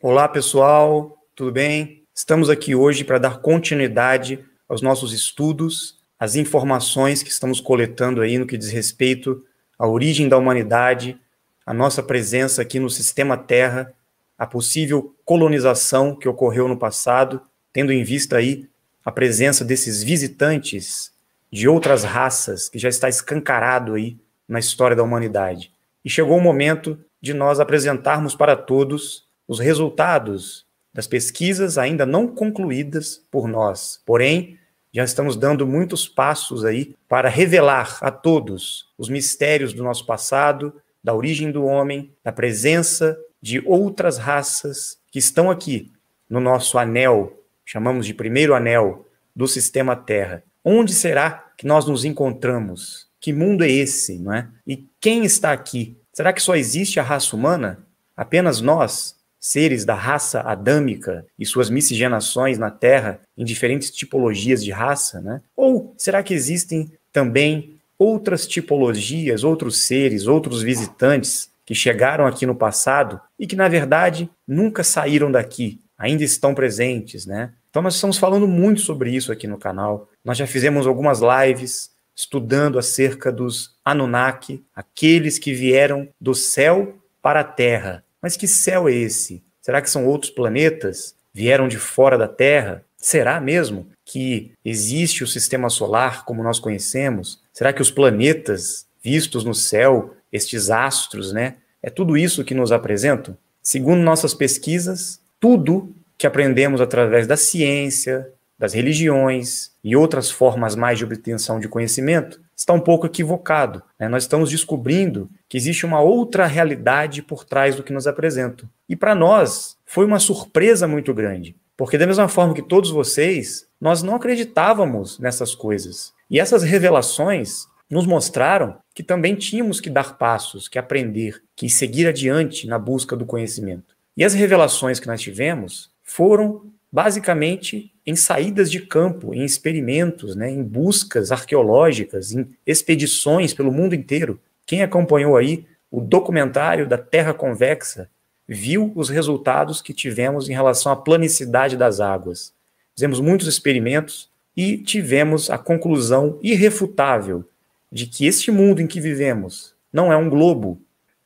Olá, pessoal, tudo bem? Estamos aqui hoje para dar continuidade aos nossos estudos, às informações que estamos coletando aí no que diz respeito à origem da humanidade, a nossa presença aqui no sistema Terra, a possível colonização que ocorreu no passado, tendo em vista aí a presença desses visitantes de outras raças que já está escancarado aí na história da humanidade. E chegou o momento de nós apresentarmos para todos os resultados das pesquisas ainda não concluídas por nós. Porém, já estamos dando muitos passos aí para revelar a todos os mistérios do nosso passado, da origem do homem, da presença de outras raças que estão aqui no nosso anel, chamamos de primeiro anel do sistema Terra. Onde será que nós nos encontramos? Que mundo é esse, não é? E quem está aqui? Será que só existe a raça humana? Apenas nós? Seres da raça adâmica e suas miscigenações na Terra em diferentes tipologias de raça, né? Ou será que existem também outras tipologias, outros seres, outros visitantes que chegaram aqui no passado e que, na verdade, nunca saíram daqui, ainda estão presentes, né? Então nós estamos falando muito sobre isso aqui no canal. Nós já fizemos algumas lives estudando acerca dos Anunnaki, aqueles que vieram do céu para a Terra. Mas que céu é esse? Será que são outros planetas? Vieram de fora da Terra? Será mesmo que existe o sistema solar como nós conhecemos? Será que os planetas vistos no céu, estes astros, né? É tudo isso que nos apresentam? Segundo nossas pesquisas, tudo que aprendemos através da ciência, das religiões e outras formas mais de obtenção de conhecimento está um pouco equivocado, né? Nós estamos descobrindo que existe uma outra realidade por trás do que nos apresentam. E para nós foi uma surpresa muito grande, porque da mesma forma que todos vocês, nós não acreditávamos nessas coisas. E essas revelações nos mostraram que também tínhamos que dar passos, que aprender, que seguir adiante na busca do conhecimento. E as revelações que nós tivemos foram basicamente em saídas de campo, em experimentos, né, em buscas arqueológicas, em expedições pelo mundo inteiro. Quem acompanhou aí o documentário da Terra Convexa viu os resultados que tivemos em relação à planicidade das águas. Fizemos muitos experimentos e tivemos a conclusão irrefutável de que este mundo em que vivemos não é um globo.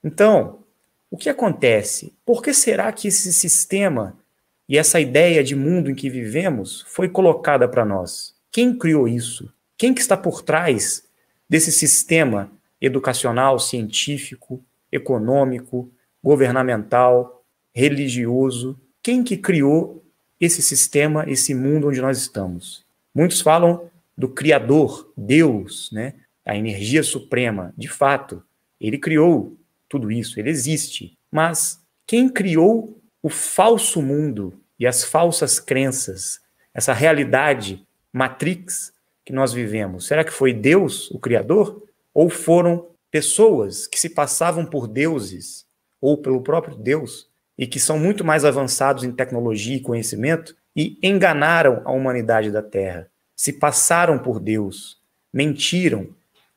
Então, o que acontece? Por que será que esse sistema e essa ideia de mundo em que vivemos foi colocada para nós? Quem criou isso? Quem que está por trás desse sistema educacional, científico, econômico, governamental, religioso? Quem que criou esse sistema, esse mundo onde nós estamos? Muitos falam do Criador, Deus, né? A energia suprema. De fato, ele criou tudo isso, ele existe. Mas quem criou o falso mundo e as falsas crenças, essa realidade matrix que nós vivemos? Será que foi Deus, o Criador? Ou foram pessoas que se passavam por deuses ou pelo próprio Deus e que são muito mais avançados em tecnologia e conhecimento e enganaram a humanidade da Terra, se passaram por Deus, mentiram,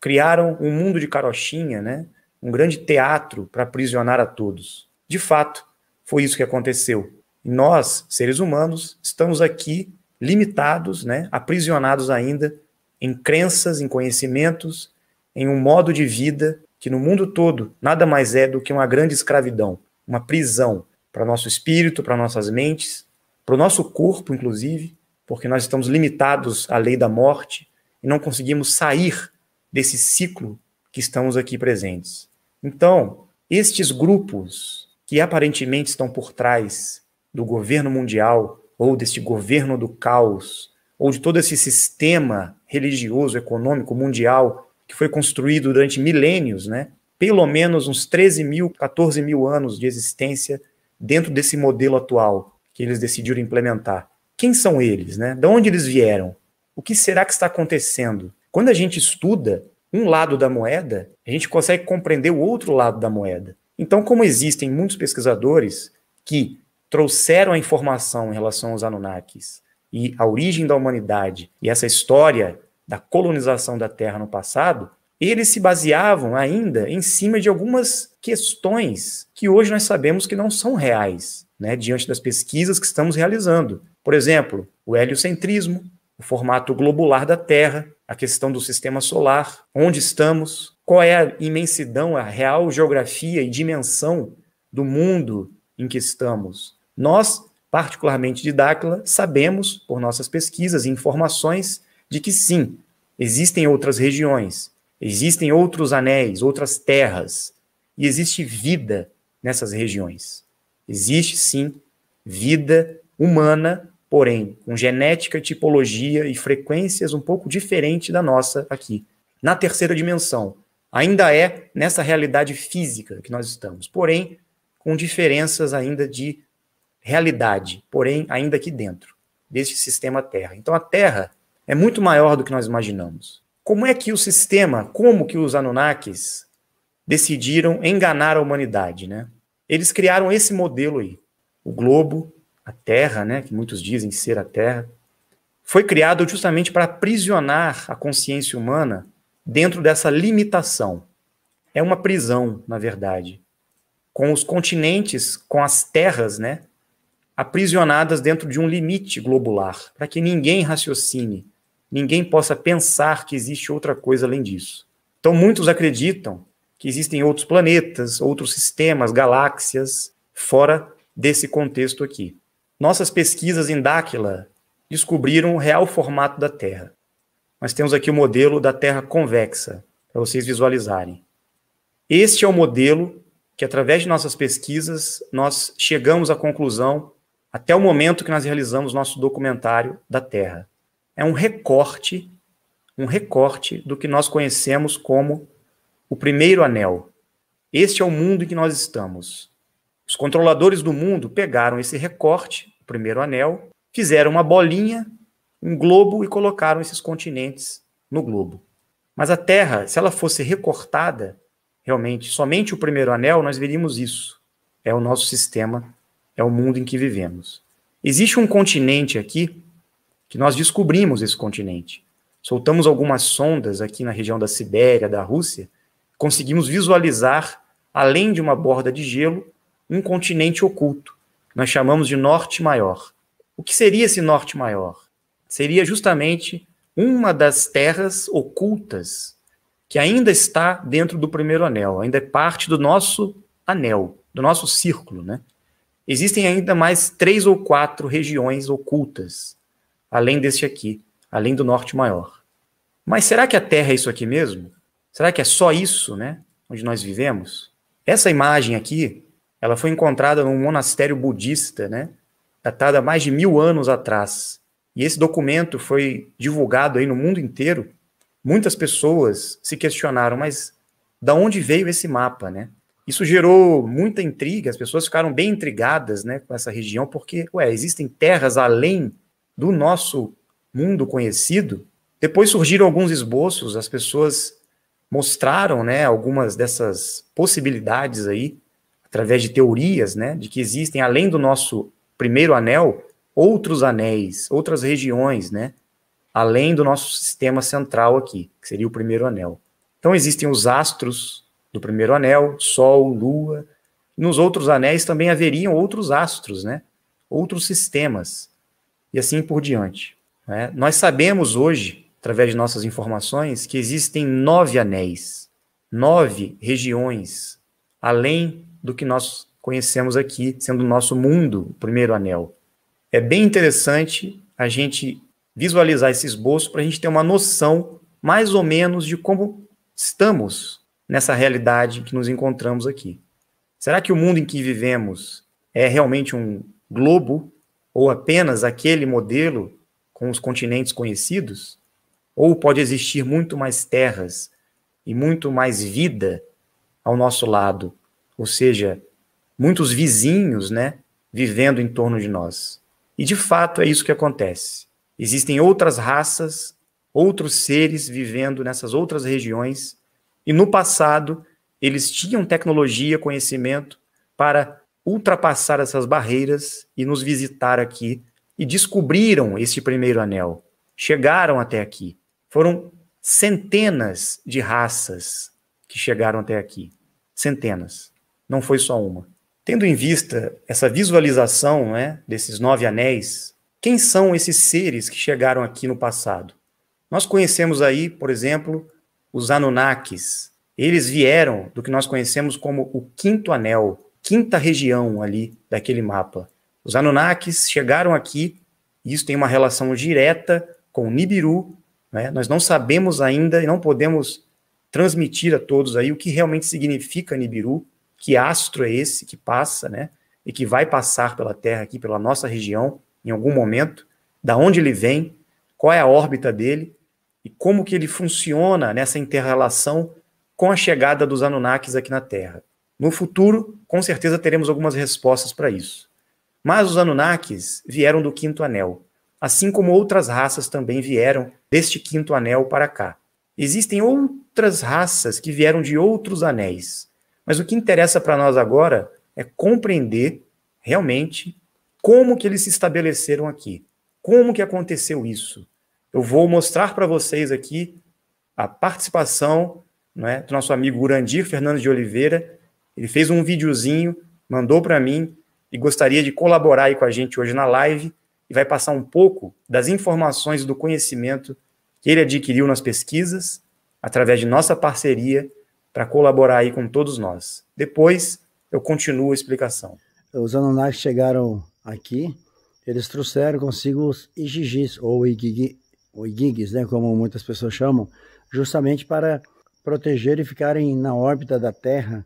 criaram um mundo de carochinha, né? Um grande teatro para aprisionar a todos? De fato, foi isso que aconteceu. E nós, seres humanos, estamos aqui limitados, né, aprisionados ainda em crenças, em conhecimentos, em um modo de vida que no mundo todo nada mais é do que uma grande escravidão, uma prisão para nosso espírito, para nossas mentes, para o nosso corpo, inclusive, porque nós estamos limitados à lei da morte e não conseguimos sair desse ciclo que estamos aqui presentes. Então, estes grupos que aparentemente estão por trás do governo mundial, ou deste governo do caos, ou de todo esse sistema religioso, econômico, mundial, que foi construído durante milênios, né? Pelo menos uns 13 mil, 14 mil anos de existência dentro desse modelo atual que eles decidiram implementar. Quem são eles, né? De onde eles vieram? O que será que está acontecendo? Quando a gente estuda um lado da moeda, a gente consegue compreender o outro lado da moeda. Então, como existem muitos pesquisadores que trouxeram a informação em relação aos Anunnakis e a origem da humanidade e essa história da colonização da Terra no passado, eles se baseavam ainda em cima de algumas questões que hoje nós sabemos que não são reais. né, diante das pesquisas que estamos realizando. Por exemplo, o heliocentrismo, o formato globular da Terra, a questão do sistema solar, onde estamos, qual é a imensidão, a real geografia e dimensão do mundo em que estamos. Nós, particularmente de Dáquila, sabemos, por nossas pesquisas e informações, de que sim, existem outras regiões, existem outros anéis, outras terras, e existe vida nessas regiões. Existe, sim, vida humana, porém, com genética, tipologia e frequências um pouco diferente da nossa aqui. Na terceira dimensão, ainda é nessa realidade física que nós estamos, porém, com diferenças ainda de realidade, porém, ainda aqui dentro deste sistema Terra. Então, a Terra é muito maior do que nós imaginamos. Como é que o sistema, como que os Anunnakis decidiram enganar a humanidade, né? Eles criaram esse modelo aí. O globo, a Terra, né, que muitos dizem ser a Terra, foi criado justamente para aprisionar a consciência humana dentro dessa limitação. É uma prisão, na verdade, com os continentes, com as terras, né, aprisionadas dentro de um limite globular, para que ninguém raciocine, ninguém possa pensar que existe outra coisa além disso. Então, muitos acreditam que existem outros planetas, outros sistemas, galáxias, fora desse contexto aqui. Nossas pesquisas em Dáquila descobriram o real formato da Terra. Nós temos aqui o modelo da Terra convexa, para vocês visualizarem. Este é o modelo que, através de nossas pesquisas, nós chegamos à conclusão até o momento que nós realizamos nosso documentário da Terra. É um recorte do que nós conhecemos como o primeiro anel. Este é o mundo em que nós estamos. Os controladores do mundo pegaram esse recorte, o primeiro anel, fizeram uma bolinha, um globo e colocaram esses continentes no globo. Mas a Terra, se ela fosse recortada, realmente, somente o primeiro anel, nós veríamos isso. É o nosso sistema, é o mundo em que vivemos. Existe um continente aqui, que nós descobrimos esse continente. Soltamos algumas sondas aqui na região da Sibéria, da Rússia, conseguimos visualizar, além de uma borda de gelo, um continente oculto, que nós chamamos de Norte Maior. O que seria esse Norte Maior? Seria justamente uma das terras ocultas que ainda está dentro do primeiro anel, ainda é parte do nosso anel, do nosso círculo, né? Existem ainda mais 3 ou 4 regiões ocultas, além deste aqui, além do Norte Maior. Mas será que a Terra é isso aqui mesmo? Será que é só isso, né, onde nós vivemos? Essa imagem aqui, ela foi encontrada num monastério budista, né, datada há mais de 1000 anos atrás. E esse documento foi divulgado aí no mundo inteiro. Muitas pessoas se questionaram, mas da onde veio esse mapa, né? Isso gerou muita intriga, as pessoas ficaram bem intrigadas, né, com essa região, porque, existem terras além do nosso mundo conhecido? Depois surgiram alguns esboços, as pessoas mostraram, né, algumas dessas possibilidades aí, através de teorias, né, de que existem, além do nosso primeiro anel, outros anéis, outras regiões, né, além do nosso sistema central aqui, que seria o primeiro anel. Então existem os astros do primeiro anel, Sol, Lua. Nos outros anéis também haveriam outros astros, né, outros sistemas, e assim por diante, né? Nós sabemos hoje, através de nossas informações, que existem 9 anéis, 9 regiões, além do que nós conhecemos aqui, sendo o nosso mundo o primeiro anel. É bem interessante a gente visualizar esse esboço para a gente ter uma noção, mais ou menos, de como estamos nessa realidade que nos encontramos aqui. Será que o mundo em que vivemos é realmente um globo, ou apenas aquele modelo com os continentes conhecidos? Ou pode existir muito mais terras e muito mais vida ao nosso lado, ou seja, muitos vizinhos, né, vivendo em torno de nós? E de fato é isso que acontece. Existem outras raças, outros seres vivendo nessas outras regiões, e no passado eles tinham tecnologia, conhecimento para ultrapassar essas barreiras e nos visitar aqui, e descobriram esse primeiro anel. Chegaram até aqui. Foram centenas de raças que chegaram até aqui. Centenas. Não foi só uma. Tendo em vista essa visualização, né, desses 9 anéis, quem são esses seres que chegaram aqui no passado? Nós conhecemos aí, por exemplo, os Anunnakis. Eles vieram do que nós conhecemos como o quinto anel, quinta região ali daquele mapa. Os Anunnakis chegaram aqui, e isso tem uma relação direta com Nibiru, né? Nós não sabemos ainda e não podemos transmitir a todos aí o que realmente significa Nibiru, que astro é esse que passa, né? E que vai passar pela Terra aqui, pela nossa região, em algum momento, da onde ele vem, qual é a órbita dele e como que ele funciona nessa inter-relação com a chegada dos Anunnakis aqui na Terra. No futuro, com certeza teremos algumas respostas para isso. Mas os Anunnakis vieram do quinto anel, assim como outras raças também vieram deste quinto anel para cá. Existem outras raças que vieram de outros anéis, mas o que interessa para nós agora é compreender realmente como que eles se estabeleceram aqui, como que aconteceu isso. Eu vou mostrar para vocês aqui a participação, né, do nosso amigo Urandir Fernandes de Oliveira. Ele fez um videozinho, mandou para mim e gostaria de colaborar aí com a gente hoje na live e vai passar um pouco das informações e do conhecimento que ele adquiriu nas pesquisas através de nossa parceria para colaborar aí com todos nós. Depois eu continuo a explicação. Os Anunnakis chegaram aqui, eles trouxeram consigo os Igigis, ou Igigis, né, como muitas pessoas chamam, justamente para proteger e ficarem na órbita da Terra,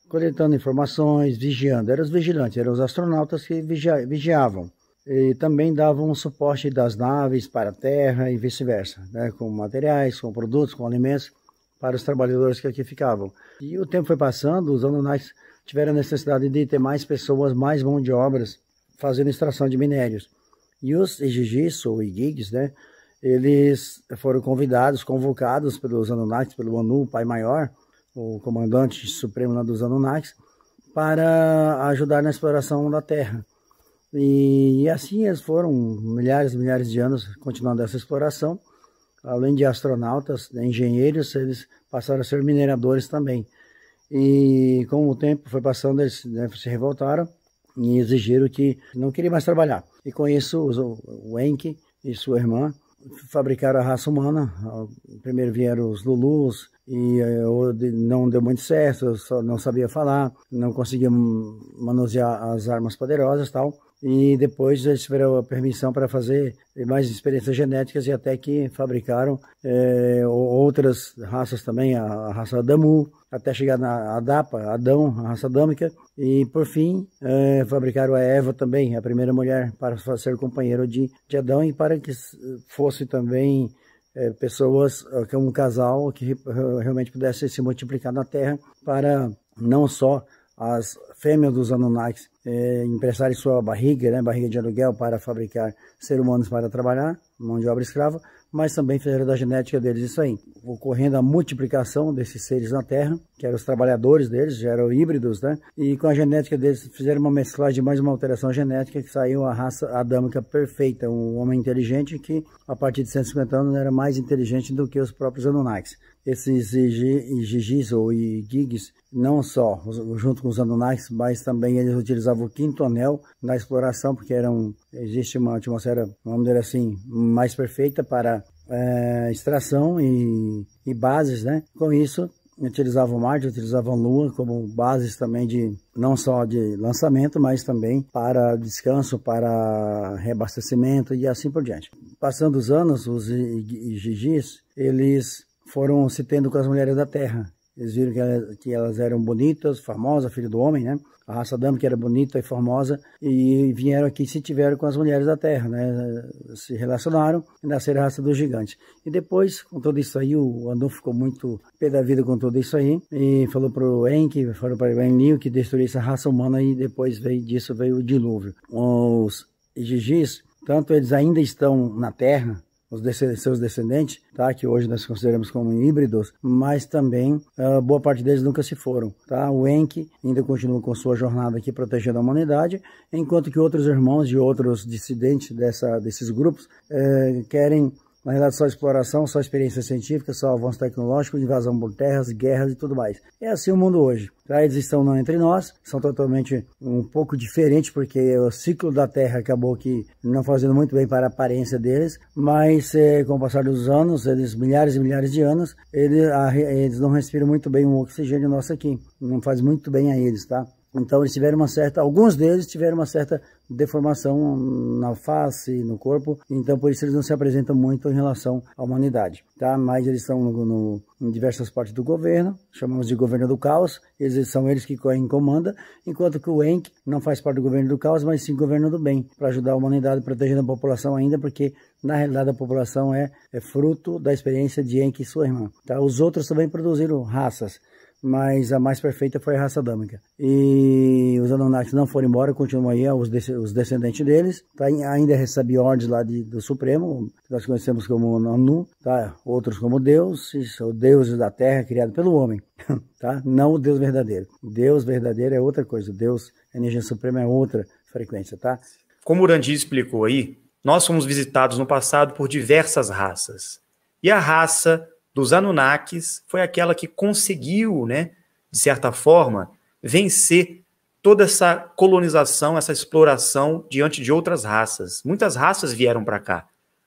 coletando informações, vigiando. Eram os vigilantes, eram os astronautas que vigiavam. E também davam suporte das naves para a Terra e vice-versa, né, com materiais, com produtos, com alimentos, para os trabalhadores que aqui ficavam. E o tempo foi passando, os Anunnakis tiveram necessidade de ter mais pessoas, mais mão de obras, fazendo extração de minérios. E os Igigis, ou Igigis, né, eles foram convocados pelos Anunnakis, pelo Anu, o Pai Maior, o comandante supremo lá dos Anunnakis, para ajudar na exploração da Terra. E assim eles foram milhares e milhares de anos continuando essa exploração. Além de astronautas, engenheiros, eles passaram a ser mineradores também. E com o tempo foi passando, eles, né, se revoltaram e exigiram que não queriam mais trabalhar. E com isso, o Enki e sua irmã fabricaram a raça humana. Primeiro vieram os Lulus e não deu muito certo, só não sabia falar, não conseguia manusear as armas poderosas e tal. E depois eles tiveram a permissão para fazer mais experiências genéticas e até que fabricaram outras raças também, a raça Adamu, até chegar na Adapa, Adão, a raça adâmica, e por fim fabricaram a Eva também, a primeira mulher, para ser companheiro de Adão e para que fosse também pessoas, um casal que realmente pudesse se multiplicar na Terra, para não só as fêmeas dos Anunnakis emprestarem sua barriga, né, barriga de aluguel, para fabricar seres humanos para trabalhar, mão de obra escrava, mas também fizeram da genética deles isso aí, ocorrendo a multiplicação desses seres na Terra, que eram os trabalhadores deles, já eram híbridos, né, e com a genética deles fizeram uma mesclagem, mais uma alteração genética, que saiu a raça adâmica perfeita, um homem inteligente que, a partir de 150 anos, era mais inteligente do que os próprios Anunnakis. Esses Igigis ou Igigis, não só junto com os Anunnakis, mas também eles utilizavam o quinto anel na exploração, porque existe uma atmosfera, vamos dizer assim, mais perfeita para extração e bases, né? Com isso, utilizavam Marte, utilizavam Lua como bases também não só de lançamento, mas também para descanso, para reabastecimento e assim por diante. Passando os anos, os Igigis, eles foram se tendo com as mulheres da Terra. Eles viram que elas eram bonitas, famosas, filho do homem, né? A raça adâmica era bonita e formosa, e vieram aqui e se tiveram com as mulheres da Terra, né? Se relacionaram e nasceram a raça dos gigantes. E depois, com tudo isso aí, o Anu ficou muito pé da vida com tudo isso aí, e falou para o Enki, falou para o Enlil que destruísse a raça humana, e depois veio o dilúvio. Os Igigis, tanto eles ainda estão na Terra, seus descendentes, tá, que hoje nós consideramos como híbridos, mas também boa parte deles nunca se foram, tá? O Enki ainda continua com sua jornada aqui protegendo a humanidade, enquanto que outros irmãos de outros dissidentes desses grupos querem Na realidade, só exploração, só experiência científica, só avanço tecnológico, invasão por terras, guerras e tudo mais. É assim o mundo hoje. Eles estão não entre nós, são totalmente um pouco diferentes, porque o ciclo da Terra acabou que não fazendo muito bem para a aparência deles, mas com o passar dos anos, milhares e milhares de anos, eles não respiram muito bem o oxigênio nosso aqui, não faz muito bem a eles, tá? Então eles tiveram alguns deles tiveram uma certa deformação na face, no corpo, então por isso eles não se apresentam muito em relação à humanidade, tá? Mas eles estão em diversas partes do governo, chamamos de governo do caos, são eles que comandam, enquanto que o Enki não faz parte do governo do caos, mas sim governo do bem, para ajudar a humanidade, protegendo a população ainda, porque na realidade a população é fruto da experiência de Enki e sua irmã, tá? Os outros também produziram raças, mas a mais perfeita foi a raça adâmica. E os Anunnakis não foram embora, continuam aí, os descendentes deles, tá? Ainda recebe ordens lá do Supremo, que nós conhecemos como Anu, tá? Outros como Deus, são deuses da Terra, criado pelo homem, tá? Não o Deus verdadeiro. Deus verdadeiro é outra coisa, Deus, a energia suprema, é outra frequência, tá? Como o Urandir explicou aí, nós fomos visitados no passado por diversas raças. E a raça dos Anunnakis foi aquela que conseguiu, né, de certa forma, vencer toda essa colonização, essa exploração diante de outras raças. Muitas raças vieram para cá,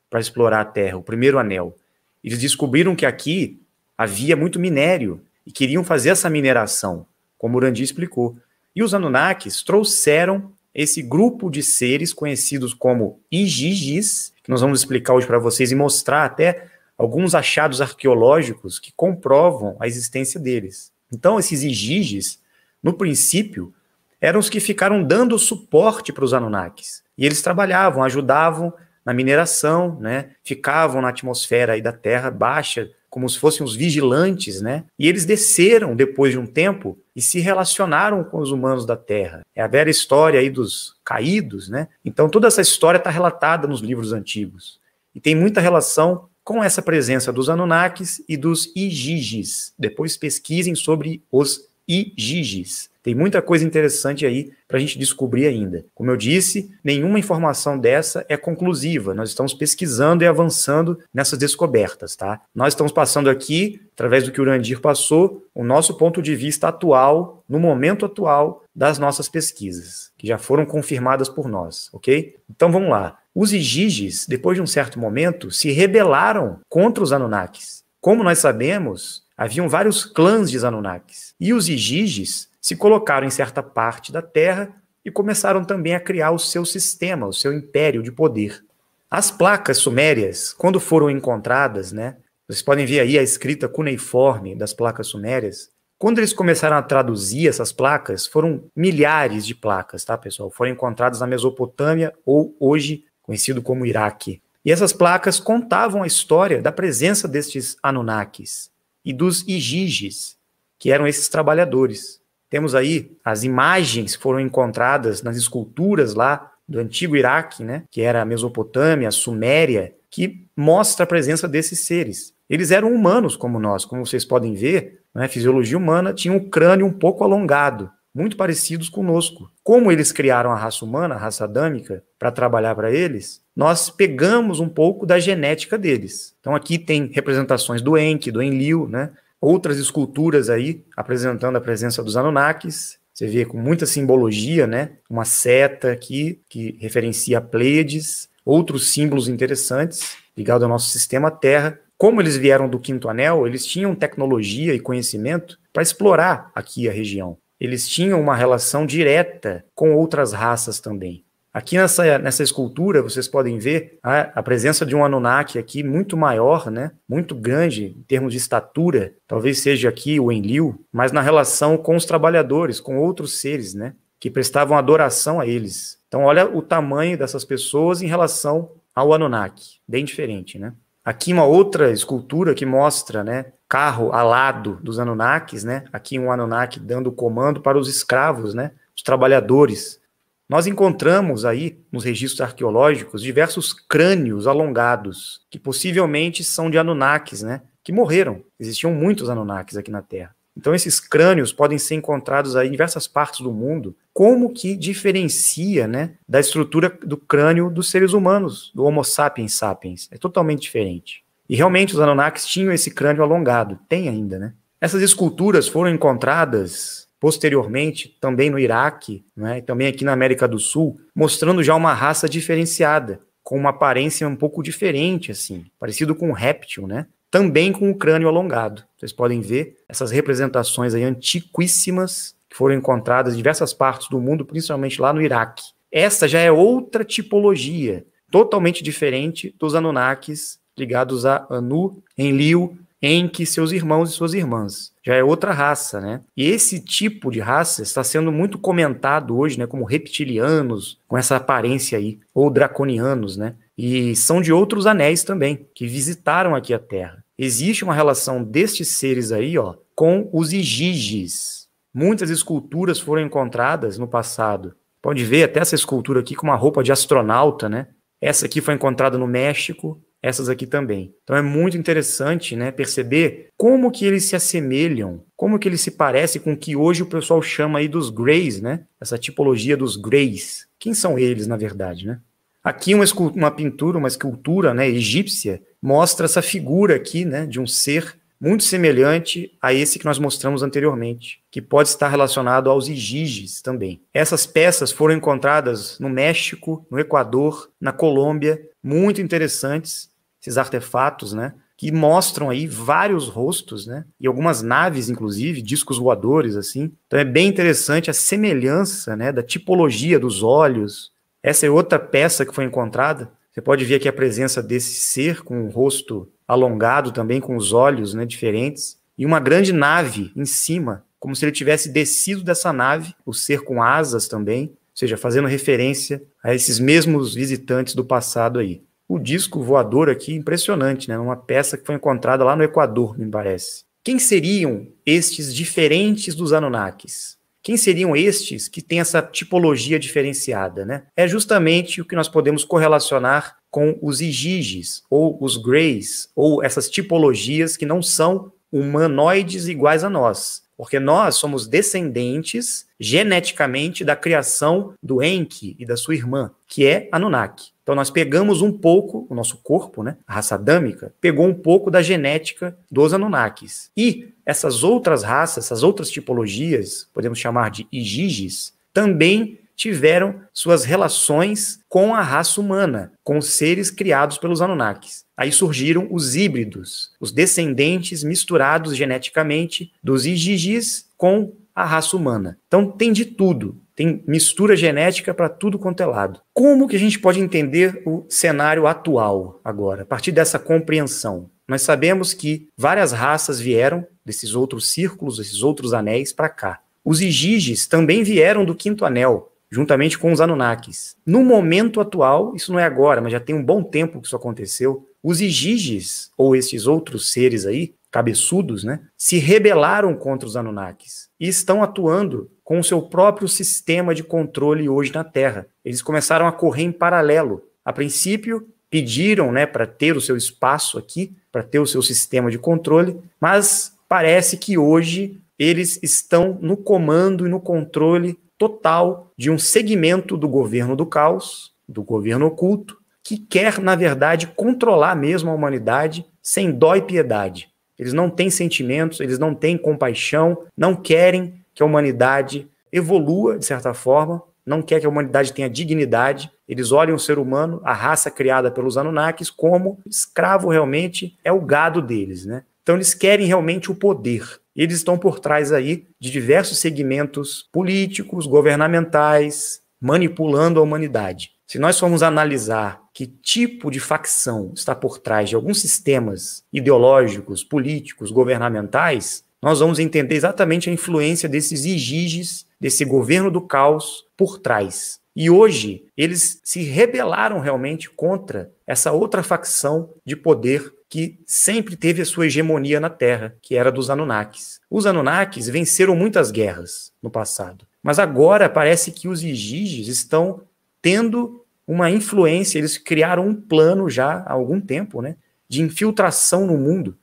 para explorar a Terra, o primeiro anel. Eles descobriram que aqui havia muito minério e queriam fazer essa mineração, como o Urandir explicou. E os Anunnakis trouxeram esse grupo de seres conhecidos como Igigis, que nós vamos explicar hoje para vocês e mostrar até alguns achados arqueológicos que comprovam a existência deles. Então, esses Igigis, no princípio, eram os que ficaram dando suporte para os Anunnakis. E eles trabalhavam, ajudavam na mineração, né? Ficavam na atmosfera aí da Terra baixa, como se fossem os vigilantes, né? E eles desceram depois de um tempo e se relacionaram com os humanos da Terra. É a velha história aí dos caídos, né? Então, toda essa história está relatada nos livros antigos. E tem muita relação com essa presença dos Anunnakis e dos Igigis. Depois pesquisem sobre os Igigis. Tem muita coisa interessante aí para a gente descobrir ainda. Como eu disse, nenhuma informação dessa é conclusiva. Nós estamos pesquisando e avançando nessas descobertas, tá? Nós estamos passando aqui, através do que o Urandir passou, o nosso ponto de vista atual, no momento atual das nossas pesquisas, que já foram confirmadas por nós, ok? Então vamos lá. Os Igigis, depois de um certo momento, se rebelaram contra os Anunnakis. Como nós sabemos, haviam vários clãs de Anunnakis. E os Igigis se colocaram em certa parte da Terra e começaram também a criar o seu sistema, o seu império de poder. As placas sumérias, quando foram encontradas, né, vocês podem ver aí a escrita cuneiforme das placas sumérias. Quando eles começaram a traduzir essas placas, foram milhares de placas, tá, pessoal? Foram encontradas na Mesopotâmia ou hoje conhecido como Iraque. E essas placas contavam a história da presença destes Anunnakis e dos Igigis, que eram esses trabalhadores. Temos aí as imagens que foram encontradas nas esculturas lá do antigo Iraque, né, que era a Mesopotâmia, a Suméria, que mostra a presença desses seres. Eles eram humanos como nós, como vocês podem ver, né, a fisiologia humana tinha um crânio um pouco alongado, muito parecidos conosco. Como eles criaram a raça humana, a raça adâmica, para trabalhar para eles, nós pegamos um pouco da genética deles. Então aqui tem representações do Enki, do Enlil, né? Outras esculturas aí apresentando a presença dos Anunnakis. Você vê com muita simbologia, né? Uma seta aqui que referencia a Pleiades, outros símbolos interessantes ligados ao nosso sistema Terra. Como eles vieram do Quinto Anel, eles tinham tecnologia e conhecimento para explorar aqui a região. Eles tinham uma relação direta com outras raças também. Aqui nessa escultura, vocês podem ver a presença de um Anunnaki aqui muito maior, né? Muito grande em termos de estatura. Talvez seja aqui o Enlil, mas na relação com os trabalhadores, com outros seres, né? Que prestavam adoração a eles. Então, olha o tamanho dessas pessoas em relação ao Anunnaki. Bem diferente, né? Aqui uma outra escultura que mostra, né, carro alado dos Anunnakis, né? Aqui um Anunnaki dando comando para os escravos, né, os trabalhadores. Nós encontramos aí, nos registros arqueológicos, diversos crânios alongados, que possivelmente são de Anunnakis, né, que morreram. Existiam muitos Anunnakis aqui na Terra. Então esses crânios podem ser encontrados aí em diversas partes do mundo, como que diferencia, né, da estrutura do crânio dos seres humanos, do Homo sapiens sapiens. É totalmente diferente. E realmente os Anunnakis tinham esse crânio alongado, tem ainda, né? Essas esculturas foram encontradas posteriormente também no Iraque, né, e também aqui na América do Sul, mostrando já uma raça diferenciada, com uma aparência um pouco diferente, assim, parecido com um réptil, né? Também com o crânio alongado. Vocês podem ver essas representações aí antiquíssimas que foram encontradas em diversas partes do mundo, principalmente lá no Iraque. Essa já é outra tipologia, totalmente diferente dos Anunnakis ligados a Anu, Enlil, Enki, seus irmãos e suas irmãs. Já é outra raça, né? E esse tipo de raça está sendo muito comentado hoje, né, como reptilianos, com essa aparência aí, ou draconianos, né? E são de outros anéis também, que visitaram aqui a Terra. Existe uma relação destes seres aí, ó, com os Igiges. Muitas esculturas foram encontradas no passado. Pode ver até essa escultura aqui com uma roupa de astronauta, né? Essa aqui foi encontrada no México, essas aqui também. Então é muito interessante, né, perceber como que eles se assemelham, como que eles se parecem com o que hoje o pessoal chama aí dos Greys, né? Essa tipologia dos Greys. Quem são eles, na verdade, né? Aqui uma pintura, uma escultura, né, egípcia, mostra essa figura aqui, né, de um ser muito semelhante a esse que nós mostramos anteriormente, que pode estar relacionado aos Igiges também. Essas peças foram encontradas no México, no Equador, na Colômbia, muito interessantes, esses artefatos, né, que mostram aí vários rostos, né, e algumas naves, inclusive, discos voadores, assim. Então é bem interessante a semelhança, né, da tipologia dos olhos. Essa é outra peça que foi encontrada. Você pode ver aqui a presença desse ser com o rosto alongado também, com os olhos, né, diferentes, e uma grande nave em cima, como se ele tivesse descido dessa nave, o ser com asas também, ou seja, fazendo referência a esses mesmos visitantes do passado aí. O disco voador aqui, impressionante, né, uma peça que foi encontrada lá no Equador, me parece. Quem seriam estes diferentes dos Anunnakis? Quem seriam estes que têm essa tipologia diferenciada, né? É justamente o que nós podemos correlacionar com os Igiges, ou os Greys, ou essas tipologias que não são humanoides iguais a nós. Porque nós somos descendentes, geneticamente, da criação do Enki e da sua irmã, que é Anunnaki. Então nós pegamos um pouco, o nosso corpo, né, a raça adâmica, pegou um pouco da genética dos Anunnakis. E essas outras raças, essas outras tipologias, podemos chamar de Igiges, também tiveram suas relações com a raça humana, com os seres criados pelos Anunnakis. Aí surgiram os híbridos, os descendentes misturados geneticamente dos Igiges com a raça humana. Então tem de tudo. Tem mistura genética para tudo quanto é lado. Como que a gente pode entender o cenário atual agora, a partir dessa compreensão? Nós sabemos que várias raças vieram desses outros círculos, desses outros anéis para cá. Os Igiges também vieram do quinto anel, juntamente com os Anunnakis. No momento atual, isso não é agora, mas já tem um bom tempo que isso aconteceu, os Igiges, ou esses outros seres aí, cabeçudos, né, se rebelaram contra os Anunnakis e estão atuando com o seu próprio sistema de controle hoje na Terra. Eles começaram a correr em paralelo. A princípio, pediram, né, para ter o seu espaço aqui, para ter o seu sistema de controle, mas parece que hoje eles estão no comando e no controle total de um segmento do governo do caos, do governo oculto, que quer, na verdade, controlar mesmo a humanidade sem dó e piedade. Eles não têm sentimentos, eles não têm compaixão, não querem que a humanidade evolua, de certa forma, não quer que a humanidade tenha dignidade. Eles olham o ser humano, a raça criada pelos Anunnakis, como escravo realmente é o gado deles, né? Então eles querem realmente o poder. Eles estão por trás aí de diversos segmentos políticos, governamentais, manipulando a humanidade. Se nós formos analisar que tipo de facção está por trás de alguns sistemas ideológicos, políticos, governamentais, nós vamos entender exatamente a influência desses Igiges, desse governo do caos, por trás. E hoje, eles se rebelaram realmente contra essa outra facção de poder que sempre teve a sua hegemonia na Terra, que era dos Anunnakis. Os Anunnakis venceram muitas guerras no passado, mas agora parece que os Igiges estão tendo uma influência, eles criaram um plano já há algum tempo, né, de infiltração no mundo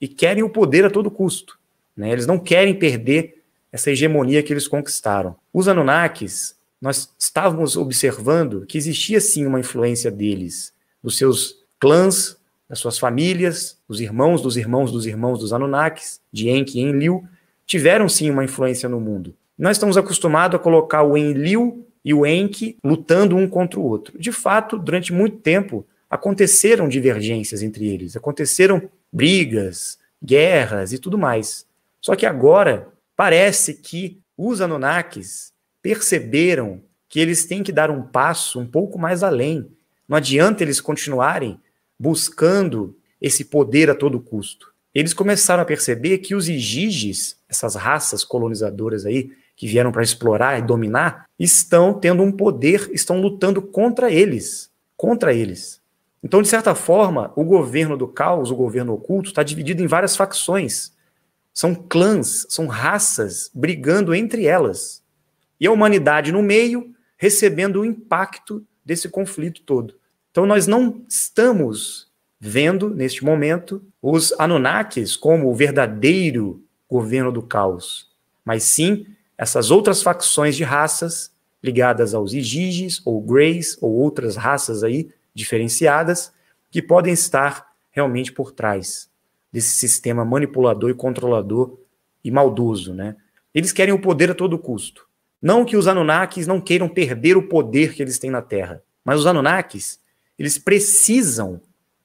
e querem o poder a todo custo. Né? Eles não querem perder essa hegemonia que eles conquistaram. Os Anunnakis, nós estávamos observando que existia sim uma influência deles, dos seus clãs, das suas famílias, dos irmãos dos irmãos dos irmãos dos Anunnakis, de Enki e Enlil, tiveram sim uma influência no mundo. Nós estamos acostumados a colocar o Enlil e o Enki lutando um contra o outro. De fato, durante muito tempo, aconteceram divergências entre eles, aconteceram brigas, guerras e tudo mais. Só que agora parece que os Anunnakis perceberam que eles têm que dar um passo um pouco mais além. Não adianta eles continuarem buscando esse poder a todo custo. Eles começaram a perceber que os Igigis, essas raças colonizadoras aí, que vieram para explorar e dominar, estão tendo um poder, estão lutando contra eles. Contra eles. Então, de certa forma, o governo do caos, o governo oculto, está dividido em várias facções. São clãs, são raças brigando entre elas. E a humanidade no meio, recebendo o impacto desse conflito todo. Então, nós não estamos vendo, neste momento, os Anunnakis como o verdadeiro governo do caos, mas sim essas outras facções de raças ligadas aos Igigis, ou Greys, ou outras raças aí diferenciadas, que podem estar realmente por trás desse sistema manipulador e controlador e maldoso, né? Eles querem o poder a todo custo. Não que os Anunnakis não queiram perder o poder que eles têm na Terra, mas os Anunnakis, eles precisam,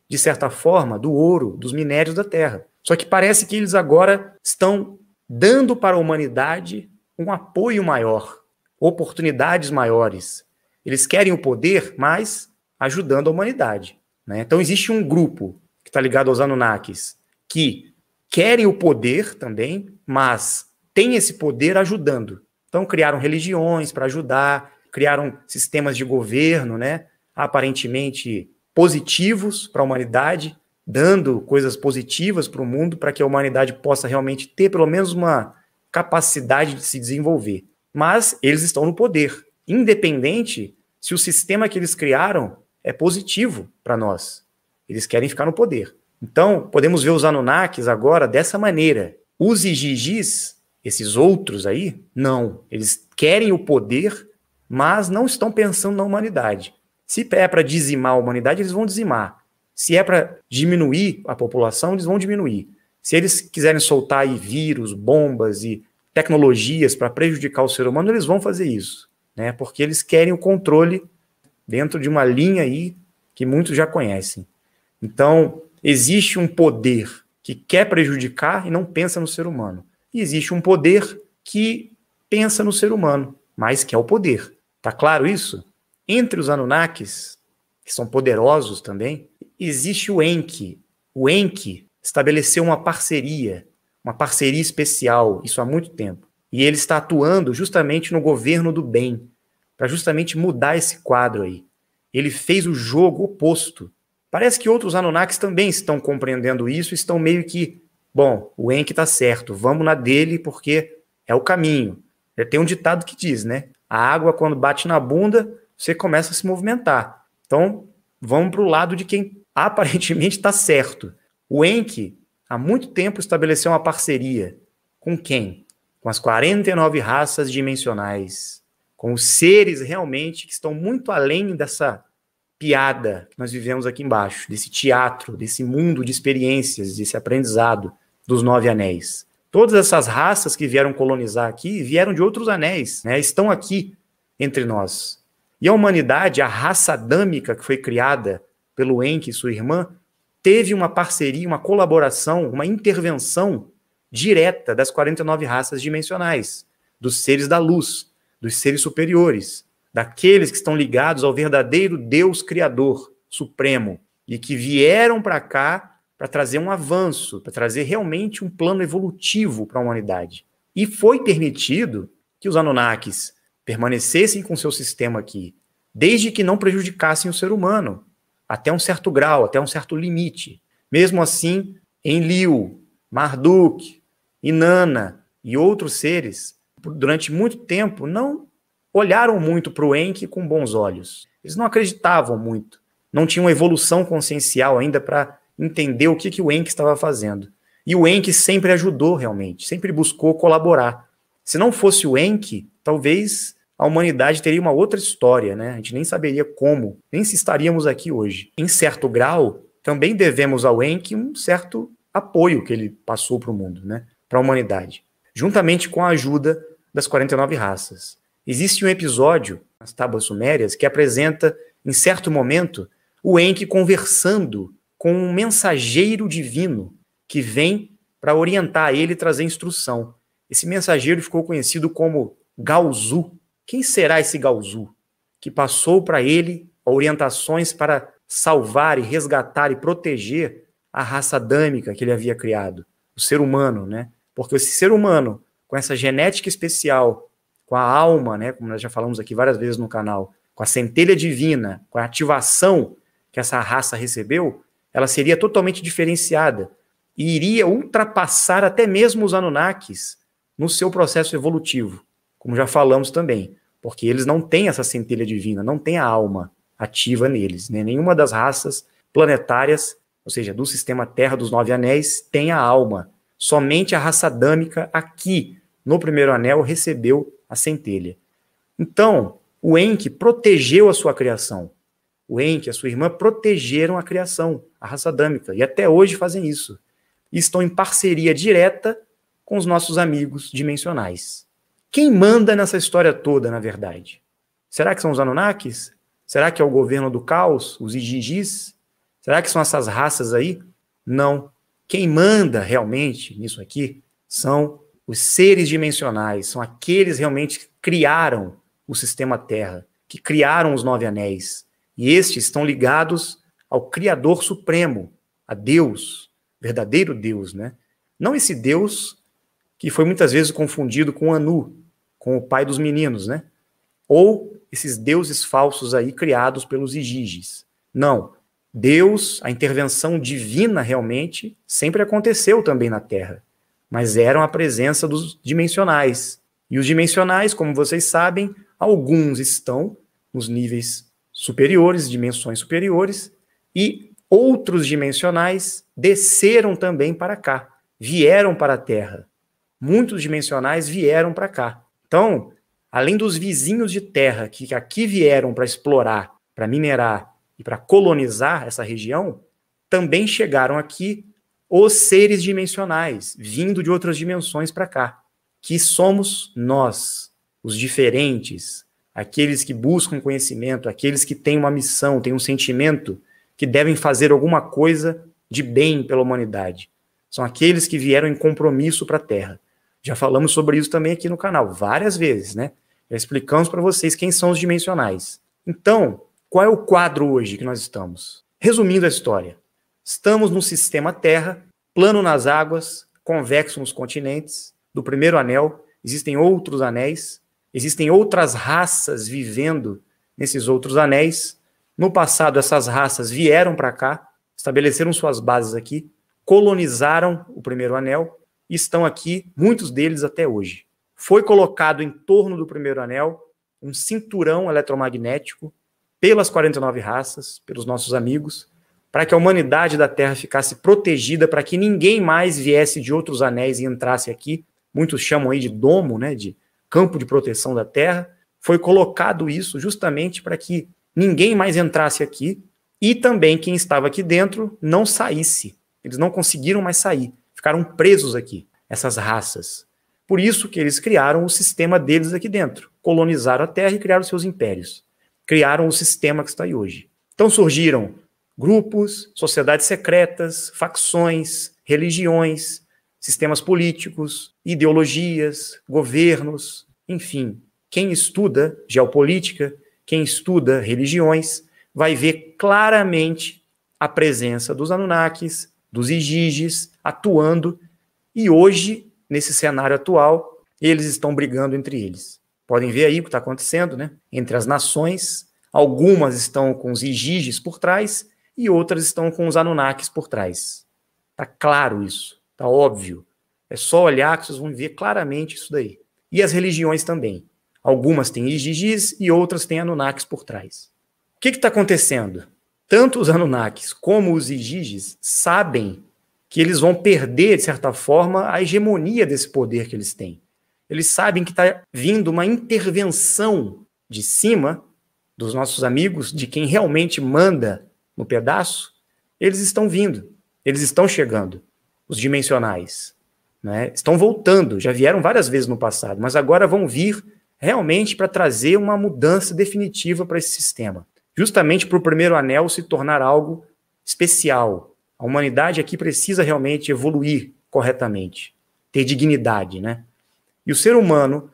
de certa forma, do ouro, dos minérios da Terra. Só que parece que eles agora estão dando para a humanidade um apoio maior, oportunidades maiores. Eles querem o poder, mas ajudando a humanidade, né? Então existe um grupo que está ligado aos Anunnakis que querem o poder também, mas tem esse poder ajudando. Então criaram religiões para ajudar, criaram sistemas de governo, né, aparentemente positivos para a humanidade, dando coisas positivas para o mundo, para que a humanidade possa realmente ter pelo menos uma capacidade de se desenvolver. Mas eles estão no poder, independente se o sistema que eles criaram é positivo para nós. Eles querem ficar no poder. Então, podemos ver os Anunnakis agora dessa maneira. Os Igigis, esses outros aí, não. Eles querem o poder, mas não estão pensando na humanidade. Se é para dizimar a humanidade, eles vão dizimar. Se é para diminuir a população, eles vão diminuir. Se eles quiserem soltar aí vírus, bombas e tecnologias para prejudicar o ser humano, eles vão fazer isso, né? Porque eles querem o controle dentro de uma linha aí que muitos já conhecem. Então, existe um poder que quer prejudicar e não pensa no ser humano. E existe um poder que pensa no ser humano, mas quer o poder. Tá claro isso? Entre os Anunnakis, que são poderosos também, existe o Enki. O Enki estabeleceu uma parceria especial, isso há muito tempo. E ele está atuando justamente no governo do bem, para justamente mudar esse quadro aí. Ele fez o jogo oposto. Parece que outros Anunnakis também estão compreendendo isso, estão meio que, bom, o Enki está certo, vamos na dele porque é o caminho. Tem um ditado que diz, né? A água, quando bate na bunda, você começa a se movimentar. Então, vamos para o lado de quem aparentemente está certo. O Enki, há muito tempo, estabeleceu uma parceria. Com quem? Com as 49 raças dimensionais. Com os seres realmente que estão muito além dessa piada que nós vivemos aqui embaixo, desse teatro, desse mundo de experiências, desse aprendizado dos 9 anéis. Todas essas raças que vieram colonizar aqui, vieram de outros anéis, né? Estão aqui entre nós. E a humanidade, a raça adâmica que foi criada pelo Enki e sua irmã, teve uma parceria, uma colaboração, uma intervenção direta das 49 raças dimensionais, dos seres da luz, dos seres superiores, daqueles que estão ligados ao verdadeiro Deus Criador Supremo e que vieram para cá para trazer um avanço, para trazer realmente um plano evolutivo para a humanidade. E foi permitido que os Anunnakis permanecessem com seu sistema aqui, desde que não prejudicassem o ser humano, até um certo grau, até um certo limite. Mesmo assim, Enlil, Marduk, Inanna e outros seres, durante muito tempo, não olharam muito para o Enki com bons olhos. Eles não acreditavam muito. Não tinham evolução consciencial ainda para entender o que o Enki estava fazendo. E o Enki sempre ajudou realmente, sempre buscou colaborar. Se não fosse o Enki, talvez a humanidade teria uma outra história, né? A gente nem saberia como, nem se estaríamos aqui hoje. Em certo grau, também devemos ao Enki um certo apoio que ele passou para o mundo, né? Para a humanidade, juntamente com a ajuda das 49 raças. Existe um episódio nas Tábuas Sumérias que apresenta, em certo momento, o Enki conversando com um mensageiro divino que vem para orientar ele e trazer instrução. Esse mensageiro ficou conhecido como Gaozu. Quem será esse Gaozu que passou para ele orientações para salvar e resgatar e proteger a raça adâmica que ele havia criado, o ser humano, né? Porque esse ser humano, com essa genética especial, com a alma, né, como nós já falamos aqui várias vezes no canal, com a centelha divina, com a ativação que essa raça recebeu, ela seria totalmente diferenciada e iria ultrapassar até mesmo os Anunnakis no seu processo evolutivo, como já falamos também, porque eles não têm essa centelha divina, não têm a alma ativa neles, né? Nenhuma das raças planetárias, ou seja, do sistema Terra dos 9 anéis, tem a alma. Somente a raça adâmica aqui, no primeiro anel, recebeu a centelha. Então, o Enki protegeu a sua criação. O Enki e a sua irmã protegeram a criação, a raça adâmica, e até hoje fazem isso. E estão em parceria direta com os nossos amigos dimensionais. Quem manda nessa história toda, na verdade? Será que são os Anunnakis? Será que é o governo do caos, os Igigis? Será que são essas raças aí? Não. Quem manda realmente nisso aqui são os seres dimensionais, são aqueles realmente que criaram o sistema Terra, que criaram os 9 anéis. E estes estão ligados ao Criador Supremo, a Deus, verdadeiro Deus, né? Não esse Deus que foi muitas vezes confundido com Anu, com o pai dos meninos, né? Ou esses deuses falsos aí criados pelos Igigis. Não. Deus, a intervenção divina realmente, sempre aconteceu também na Terra, mas eram a presença dos dimensionais. E os dimensionais, como vocês sabem, alguns estão nos níveis superiores, dimensões superiores, e outros dimensionais desceram também para cá, vieram para a Terra. Muitos dimensionais vieram para cá. Então, além dos vizinhos de Terra que aqui vieram para explorar, para minerar e para colonizar essa região, também chegaram aqui os seres dimensionais, vindo de outras dimensões para cá, que somos nós, os diferentes, aqueles que buscam conhecimento, aqueles que têm uma missão, têm um sentimento, que devem fazer alguma coisa de bem pela humanidade. São aqueles que vieram em compromisso para a Terra. Já falamos sobre isso também aqui no canal, várias vezes, né? Já explicamos para vocês quem são os dimensionais. Então, qual é o quadro hoje que nós estamos? Resumindo a história, estamos no sistema Terra, plano nas águas, convexo nos continentes, do primeiro anel, existem outros anéis, existem outras raças vivendo nesses outros anéis. No passado, essas raças vieram para cá, estabeleceram suas bases aqui, colonizaram o primeiro anel, e estão aqui, muitos deles até hoje. Foi colocado em torno do primeiro anel um cinturão eletromagnético pelas 49 raças, pelos nossos amigos, para que a humanidade da Terra ficasse protegida, para que ninguém mais viesse de outros anéis e entrasse aqui. Muitos chamam aí de domo, né, de campo de proteção da Terra. Foi colocado isso justamente para que ninguém mais entrasse aqui e também quem estava aqui dentro não saísse. Eles não conseguiram mais sair. Ficaram presos aqui, essas raças. Por isso que eles criaram o sistema deles aqui dentro. Colonizaram a Terra e criaram seus impérios. Criaram o sistema que está aí hoje. Então surgiram grupos, sociedades secretas, facções, religiões, sistemas políticos, ideologias, governos, enfim. Quem estuda geopolítica, quem estuda religiões, vai ver claramente a presença dos Anunnakis, dos Igigis, atuando, e hoje, nesse cenário atual, eles estão brigando entre eles. Podem ver aí o que está acontecendo, né? Entre as nações, algumas estão com os Igigis por trás, e outras estão com os Anunnakis por trás. Está claro isso, está óbvio. É só olhar que vocês vão ver claramente isso daí. E as religiões também. Algumas têm Igigis e outras têm Anunnakis por trás. O que está acontecendo? Tanto os Anunnakis como os Igigis sabem que eles vão perder, de certa forma, a hegemonia desse poder que eles têm. eles sabem que está vindo uma intervenção de cima dos nossos amigos, de quem realmente manda no pedaço. Eles estão vindo, eles estão chegando, os dimensionais, né? Estão voltando, já vieram várias vezes no passado, mas agora vão vir realmente para trazer uma mudança definitiva para esse sistema. Justamente para o primeiro anel se tornar algo especial. A humanidade aqui precisa realmente evoluir corretamente, ter dignidade, né? E o ser humano,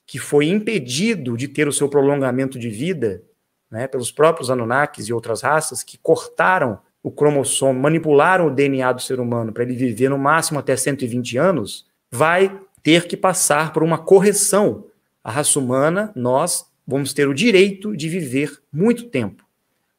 que foi impedido de ter o seu prolongamento de vida, né, pelos próprios Anunnakis e outras raças, que cortaram o cromossomo, manipularam o DNA do ser humano para ele viver no máximo até 120 anos, vai ter que passar por uma correção. A raça humana, nós vamos ter o direito de viver muito tempo,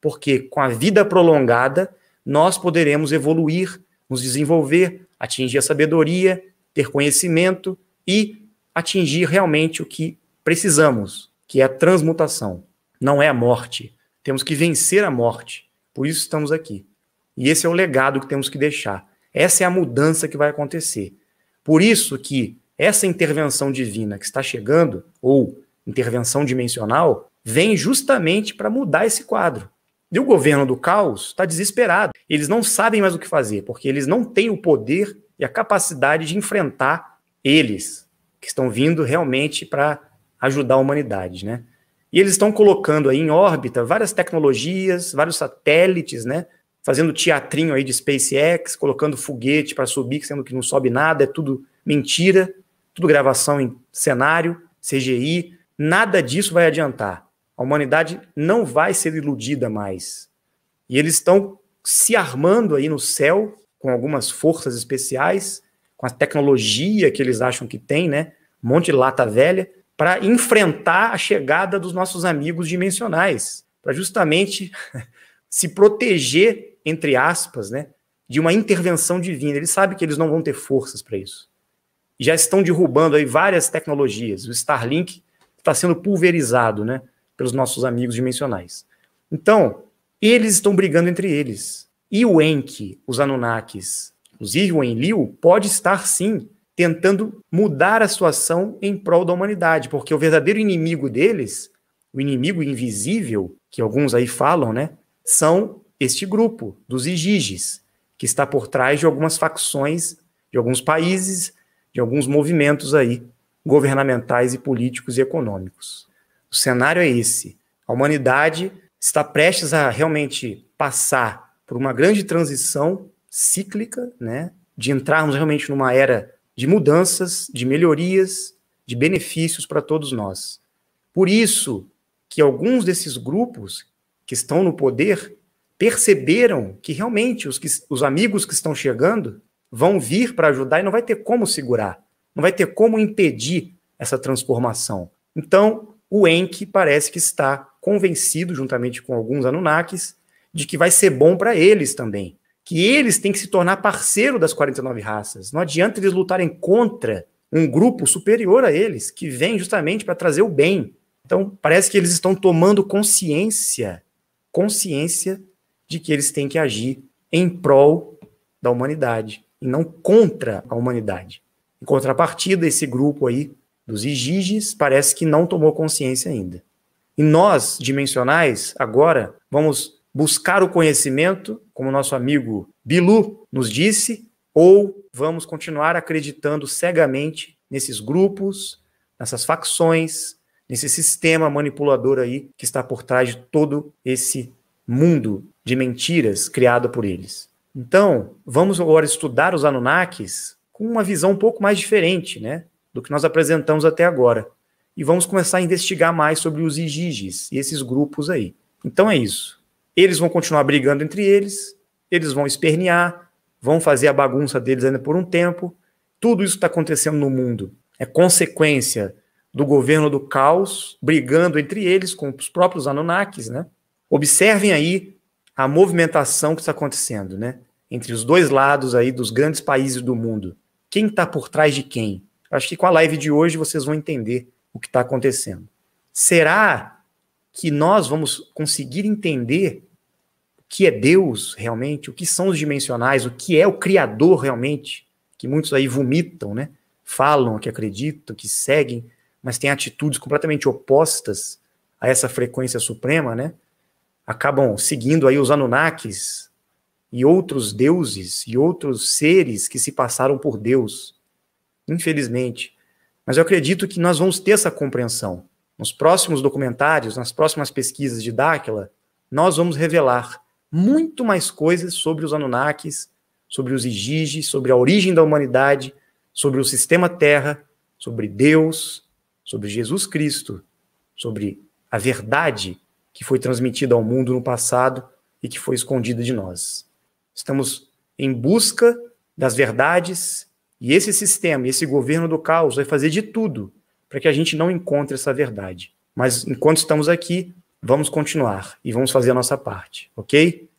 porque com a vida prolongada, nós poderemos evoluir, nos desenvolver, atingir a sabedoria, ter conhecimento e atingir realmente o que precisamos, que é a transmutação. Não é a morte. Temos que vencer a morte. Por isso estamos aqui. E esse é o legado que temos que deixar. Essa é a mudança que vai acontecer. Por isso que essa intervenção divina que está chegando, ou intervenção dimensional, vem justamente para mudar esse quadro. E o governo do caos está desesperado. Eles não sabem mais o que fazer, porque eles não têm o poder e a capacidade de enfrentar eles, que estão vindo realmente para ajudar a humanidade, né? E eles estão colocando aí em órbita várias tecnologias, vários satélites, né? Fazendo teatrinho aí de SpaceX, colocando foguete para subir, sendo que não sobe nada, é tudo mentira, tudo gravação em cenário, CGI, nada disso vai adiantar. A humanidade não vai ser iludida mais. E eles estão se armando aí no céu com algumas forças especiais, com a tecnologia que eles acham que tem, né? Um monte de lata velha, para enfrentar a chegada dos nossos amigos dimensionais, para justamente se proteger, entre aspas, né, de uma intervenção divina. Eles sabem que eles não vão ter forças para isso. E já estão derrubando aí várias tecnologias. O Starlink está sendo pulverizado, né, pelos nossos amigos dimensionais. Então, eles estão brigando entre eles. E o Enki, os Anunnakis, inclusive o Enlil, pode estar, sim, tentando mudar a situação em prol da humanidade, porque o verdadeiro inimigo deles, o inimigo invisível, que alguns aí falam, né, são este grupo dos Igiges, que está por trás de algumas facções, de alguns países, de alguns movimentos aí, governamentais e políticos e econômicos. O cenário é esse. A humanidade está prestes a realmente passar por uma grande transição cíclica, né, de entrarmos realmente numa era de mudanças, de melhorias, de benefícios para todos nós. Por isso que alguns desses grupos que estão no poder perceberam que realmente os amigos que estão chegando vão vir para ajudar e não vai ter como segurar, não vai ter como impedir essa transformação. Então, o Enki parece que está convencido, juntamente com alguns Anunnakis, de que vai ser bom para eles também, que eles têm que se tornar parceiro das 49 raças. Não adianta eles lutarem contra um grupo superior a eles, que vem justamente para trazer o bem. Então, parece que eles estão tomando consciência de que eles têm que agir em prol da humanidade, e não contra a humanidade. Em contrapartida, esse grupo aí, dos Igiges, parece que não tomou consciência ainda. E nós, dimensionais, agora, vamos buscar o conhecimento, como nosso amigo Bilu nos disse, ou vamos continuar acreditando cegamente nesses grupos, nessas facções, nesse sistema manipulador aí que está por trás de todo esse mundo de mentiras criado por eles. Então, vamos agora estudar os Anunnakis com uma visão um pouco mais diferente, né, do que nós apresentamos até agora. E vamos começar a investigar mais sobre os Igiges e esses grupos aí. Então é isso. Eles vão continuar brigando entre eles, eles vão espernear, vão fazer a bagunça deles ainda por um tempo. Tudo isso que está acontecendo no mundo é consequência do governo do caos, brigando entre eles com os próprios Anunnakis, né? Observem aí a movimentação que está acontecendo, né? Entre os dois lados aí dos grandes países do mundo. Quem está por trás de quem? Acho que com a live de hoje vocês vão entender o que está acontecendo. Será que nós vamos conseguir entender o que é Deus realmente, o que são os dimensionais, o que é o Criador realmente, que muitos aí vomitam, né? falam, que acreditam, que seguem, mas têm atitudes completamente opostas a essa frequência suprema, né? Acabam seguindo aí os Anunnakis e outros deuses e outros seres que se passaram por Deus, infelizmente. Mas eu acredito que nós vamos ter essa compreensão. Nos próximos documentários, nas próximas pesquisas de Dáquila, nós vamos revelar muito mais coisas sobre os Anunnakis, sobre os Igigis, sobre a origem da humanidade, sobre o sistema Terra, sobre Deus, sobre Jesus Cristo, sobre a verdade que foi transmitida ao mundo no passado e que foi escondida de nós. Estamos em busca das verdades e esse sistema, esse governo do caos vai fazer de tudo para que a gente não encontre essa verdade. Mas enquanto estamos aqui, vamos continuar e vamos fazer a nossa parte, ok?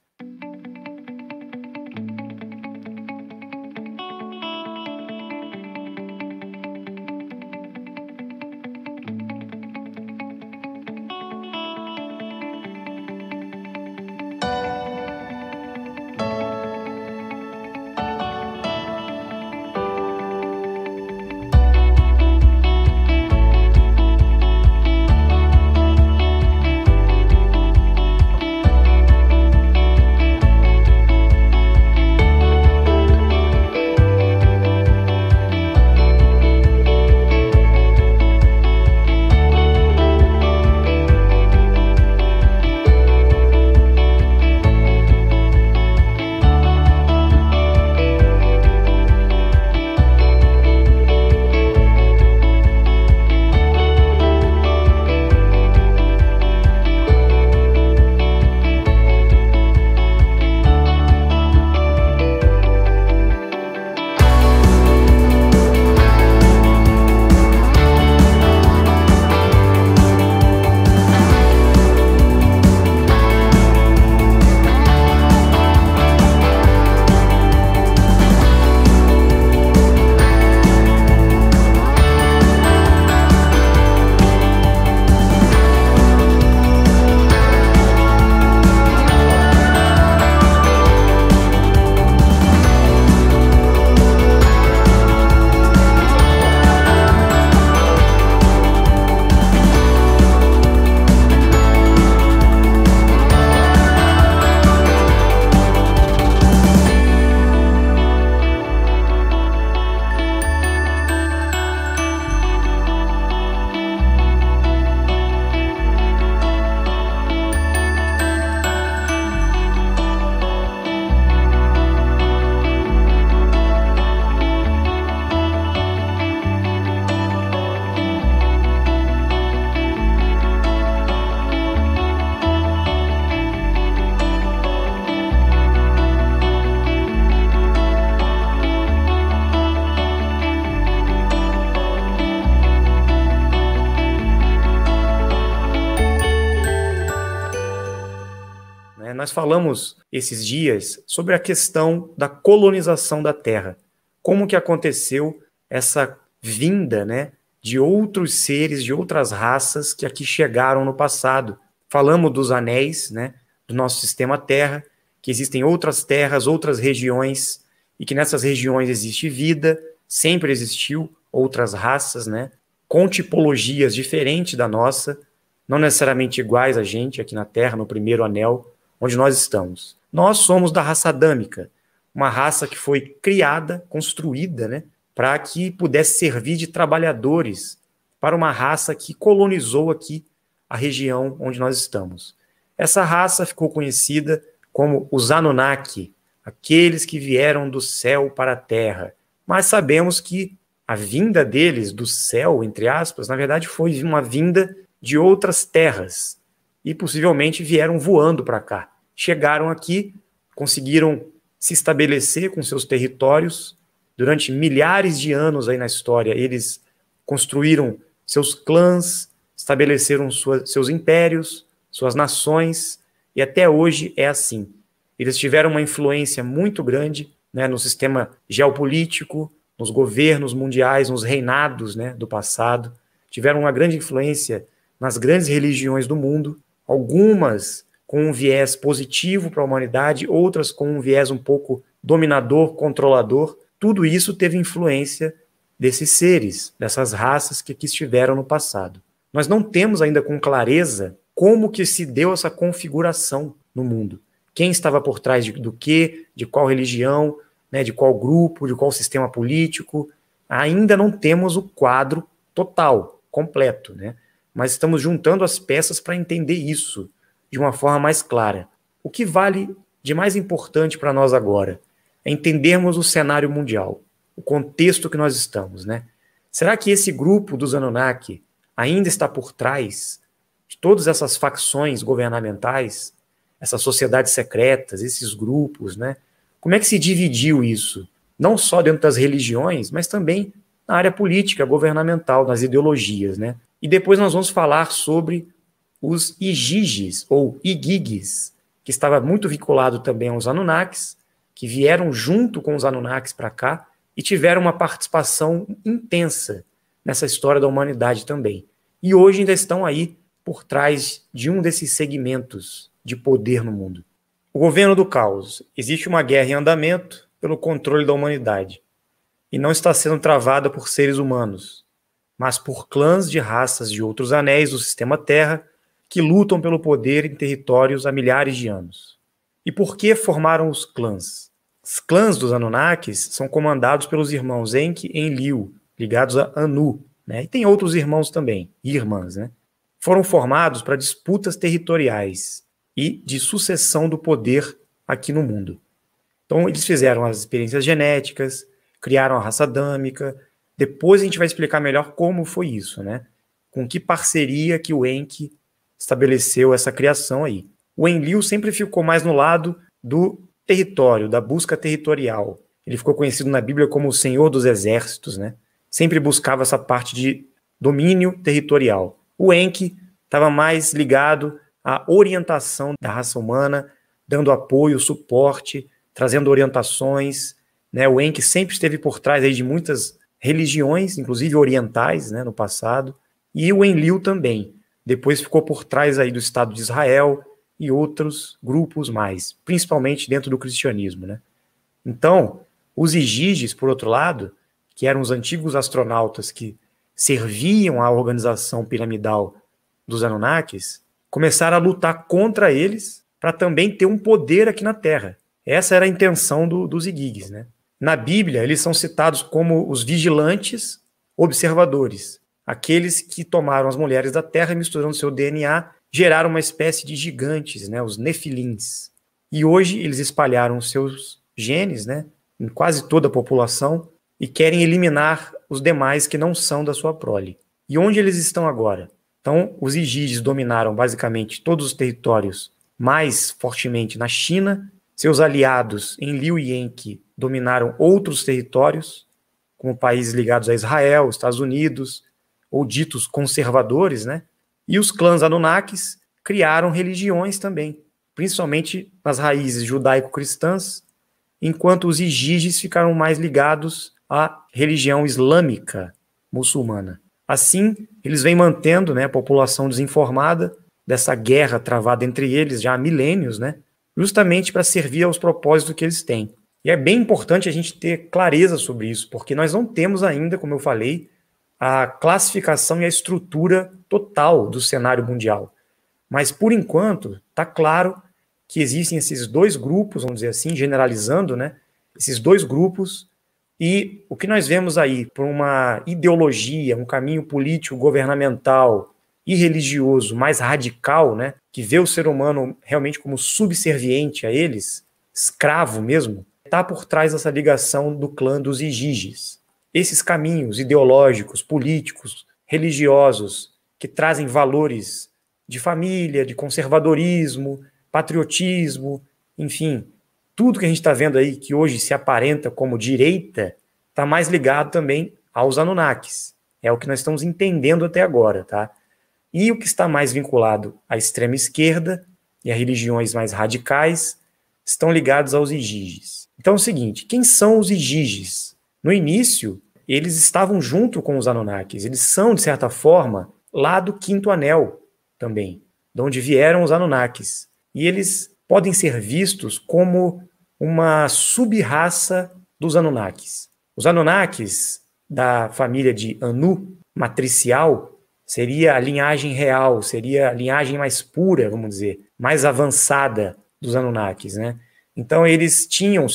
Nós falamos esses dias sobre a questão da colonização da Terra. Como que aconteceu essa vinda, né, de outros seres, de outras raças que aqui chegaram no passado. Falamos dos anéis, né, do nosso sistema Terra, que existem outras terras, outras regiões, e que nessas regiões existe vida, sempre existiu outras raças, né, com tipologias diferentes da nossa, não necessariamente iguais a gente aqui na Terra, no primeiro anel, onde nós estamos. Nós somos da raça adâmica, uma raça que foi criada, construída, né, para que pudesse servir de trabalhadores para uma raça que colonizou aqui a região onde nós estamos. Essa raça ficou conhecida como os Anunnaki, aqueles que vieram do céu para a terra. Mas sabemos que a vinda deles do céu, entre aspas, na verdade foi uma vinda de outras terras e possivelmente vieram voando para cá. Chegaram aqui, conseguiram se estabelecer com seus territórios. Durante milhares de anos aí na história, eles construíram seus clãs, estabeleceram seus impérios, suas nações, e até hoje é assim. Eles tiveram uma influência muito grande, né, no sistema geopolítico, nos governos mundiais, nos reinados, né, do passado. Tiveram uma grande influência nas grandes religiões do mundo, algumas com um viés positivo para a humanidade, outras com um viés um pouco dominador, controlador. Tudo isso teve influência desses seres, dessas raças que aqui estiveram no passado. Nós não temos ainda com clareza como que se deu essa configuração no mundo. Quem estava por trás do quê, de qual religião, né, de qual grupo, de qual sistema político. Ainda não temos o quadro total, completo, né? Mas estamos juntando as peças para entender isso de uma forma mais clara. O que vale de mais importante para nós agora é entendermos o cenário mundial, o contexto que nós estamos, né? Será que esse grupo dos Anunnaki ainda está por trás de todas essas facções governamentais, essas sociedades secretas, esses grupos, né? Como é que se dividiu isso? Não só dentro das religiões, mas também na área política, governamental, nas ideologias, né? E depois nós vamos falar sobre os Igigis, ou Igigis, que estava muito vinculado também aos Anunnakis, que vieram junto com os Anunnakis para cá e tiveram uma participação intensa nessa história da humanidade também. E hoje ainda estão aí por trás de um desses segmentos de poder no mundo. O governo do caos. Existe uma guerra em andamento pelo controle da humanidade. E não está sendo travada por seres humanos, mas por clãs de raças de outros anéis do sistema Terra que lutam pelo poder em territórios há milhares de anos. E por que formaram os clãs? Os clãs dos Anunnakis são comandados pelos irmãos Enki e Enlil, ligados a Anu, né? E tem outros irmãos também, irmãs, né? Foram formados para disputas territoriais e de sucessão do poder aqui no mundo. Então eles fizeram as experiências genéticas, criaram a raça adâmica. Depois a gente vai explicar melhor como foi isso, né? Com que parceria que o Enki estabeleceu essa criação aí. O Enlil sempre ficou mais no lado do território, da busca territorial. Ele ficou conhecido na Bíblia como o Senhor dos Exércitos, né? Sempre buscava essa parte de domínio territorial. O Enki estava mais ligado à orientação da raça humana, dando apoio, suporte, trazendo orientações, né? O Enki sempre esteve por trás aí de muitas religiões, inclusive orientais, né, no passado, e o Enlil também. Depois ficou por trás aí do Estado de Israel e outros grupos mais, principalmente dentro do cristianismo, né? Então, os Igigis, por outro lado, que eram os antigos astronautas que serviam à organização piramidal dos Anunnakis, começaram a lutar contra eles para também ter um poder aqui na Terra. Essa era a intenção dos Igigis, né? Na Bíblia, eles são citados como os vigilantes observadores, aqueles que tomaram as mulheres da Terra e, misturando seu DNA, geraram uma espécie de gigantes, né, os Nefilins. E hoje eles espalharam seus genes, né, em quase toda a população e querem eliminar os demais que não são da sua prole. E onde eles estão agora? Então, os Igigis dominaram basicamente todos os territórios, mais fortemente na China. Seus aliados, Enlil e Enki, dominaram outros territórios, como países ligados a Israel, Estados Unidos, ou ditos conservadores, né? E os clãs Anunnakis criaram religiões também, principalmente nas raízes judaico-cristãs, enquanto os Igigis ficaram mais ligados à religião islâmica muçulmana. Assim, eles vêm mantendo, né, a população desinformada dessa guerra travada entre eles já há milênios, né? Justamente para servir aos propósitos que eles têm. E é bem importante a gente ter clareza sobre isso, porque nós não temos ainda, como eu falei, a classificação e a estrutura total do cenário mundial. Mas, por enquanto, está claro que existem esses dois grupos, vamos dizer assim, generalizando, né? Esses dois grupos, e o que nós vemos aí por uma ideologia, um caminho político, governamental e religioso mais radical, né? Que vê o ser humano realmente como subserviente a eles, escravo mesmo, está por trás dessa ligação do clã dos Igigis. Esses caminhos ideológicos, políticos, religiosos, que trazem valores de família, de conservadorismo, patriotismo, enfim, tudo que a gente está vendo aí que hoje se aparenta como direita, está mais ligado também aos Anunnakis. É o que nós estamos entendendo até agora, tá? E o que está mais vinculado à extrema esquerda e a religiões mais radicais estão ligados aos Igigis. Então é o seguinte, quem são os Igigis? No início, eles estavam junto com os Anunnakis, eles são, de certa forma, lá do quinto anel também, de onde vieram os Anunnakis. E eles podem ser vistos como uma sub-raça dos Anunnakis. Os Anunnakis da família de Anu, matricial, seria a linhagem real, seria a linhagem mais pura, vamos dizer, mais avançada dos Anunnakis, né? Então eles tinham as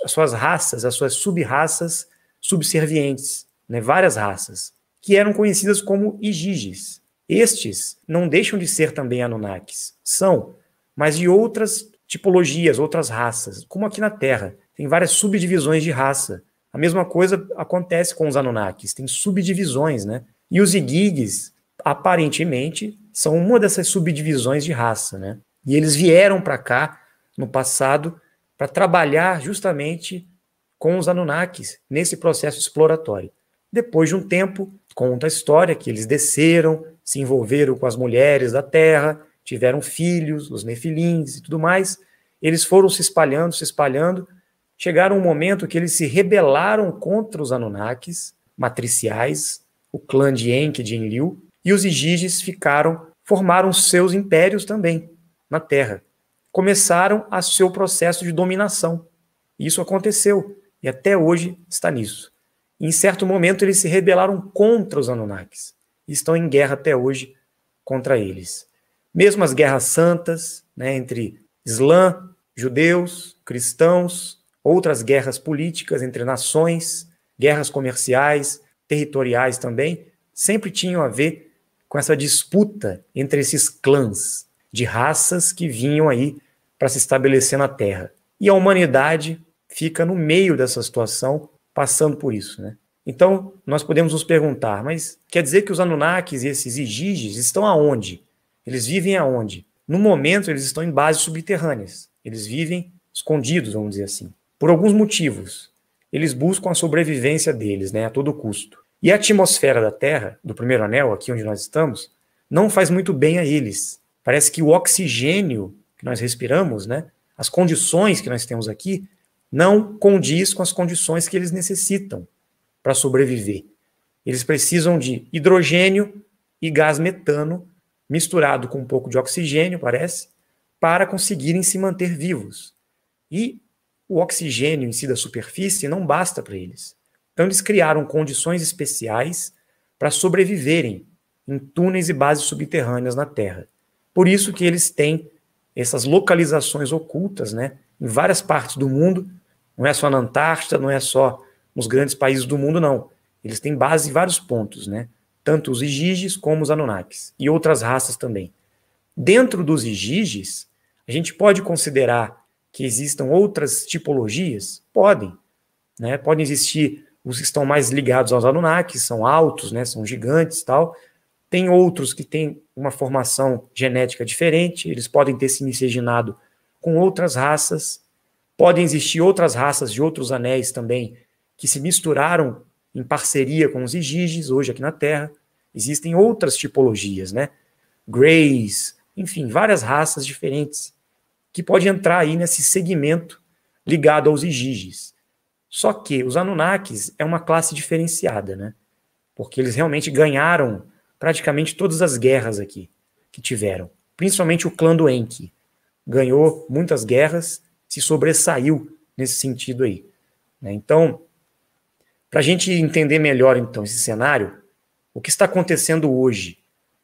suas raças, as suas sub-raças subservientes, né? Várias raças, que eram conhecidas como Igigis. Estes não deixam de ser também Anunnakis, são, mas de outras tipologias, outras raças, como aqui na Terra. Tem várias subdivisões de raça. A mesma coisa acontece com os Anunnakis, tem subdivisões, né? E os Igigis, aparentemente, são uma dessas subdivisões de raça, né? E eles vieram para cá, no passado, para trabalhar justamente com os Anunnakis, nesse processo exploratório. Depois de um tempo, conta a história que eles desceram, se envolveram com as mulheres da Terra, tiveram filhos, os Nefilins e tudo mais. Eles foram se espalhando, chegaram um momento que eles se rebelaram contra os Anunnakis matriciais, o clã de Enki, de Enlil, e os Igigis formaram seus impérios também na Terra. Começaram a seu processo de dominação. Isso aconteceu, e até hoje está nisso. E, em certo momento eles se rebelaram contra os Anunnakis, e estão em guerra até hoje contra eles. Mesmo as guerras santas, né, entre Islã, judeus, cristãos, outras guerras políticas entre nações, guerras comerciais, territoriais também, sempre tinham a ver com essa disputa entre esses clãs de raças que vinham aí para se estabelecer na Terra. E a humanidade fica no meio dessa situação, passando por isso, né? Então, nós podemos nos perguntar, mas quer dizer que os Anunnakis e esses Igigis estão aonde? Eles vivem aonde? No momento, eles estão em bases subterrâneas. Eles vivem escondidos, vamos dizer assim. Por alguns motivos. Eles buscam a sobrevivência deles, né, a todo custo. E a atmosfera da Terra, do primeiro anel, aqui onde nós estamos, não faz muito bem a eles. Parece que o oxigênio que nós respiramos, né, as condições que nós temos aqui, não condiz com as condições que eles necessitam para sobreviver. Eles precisam de hidrogênio e gás metano misturado com um pouco de oxigênio, parece, para conseguirem se manter vivos. E o oxigênio em si da superfície não basta para eles. Então eles criaram condições especiais para sobreviverem em túneis e bases subterrâneas na Terra. Por isso que eles têm essas localizações ocultas, né, em várias partes do mundo. Não é só na Antártida, não é só nos grandes países do mundo, não. Eles têm base em vários pontos, né? Tanto os Igigis como os Anunnakis, e outras raças também. Dentro dos Igigis, a gente pode considerar que existam outras tipologias? Podem, né? Podem existir os que estão mais ligados aos Anunnakis, são altos, né? São gigantes e tal. Tem outros que têm uma formação genética diferente, eles podem ter se miscigenado com outras raças. Podem existir outras raças de outros anéis também que se misturaram em parceria com os Igigis, hoje aqui na Terra. Existem outras tipologias, né? Greys, enfim, várias raças diferentes que podem entrar aí nesse segmento ligado aos Igigis. Só que os Anunnakis é uma classe diferenciada, né? Porque eles realmente ganharam praticamente todas as guerras aqui que tiveram. Principalmente o clã do Enki. Ganhou muitas guerras, se sobressaiu nesse sentido aí. Então, para a gente entender melhor então esse cenário, o que está acontecendo hoje,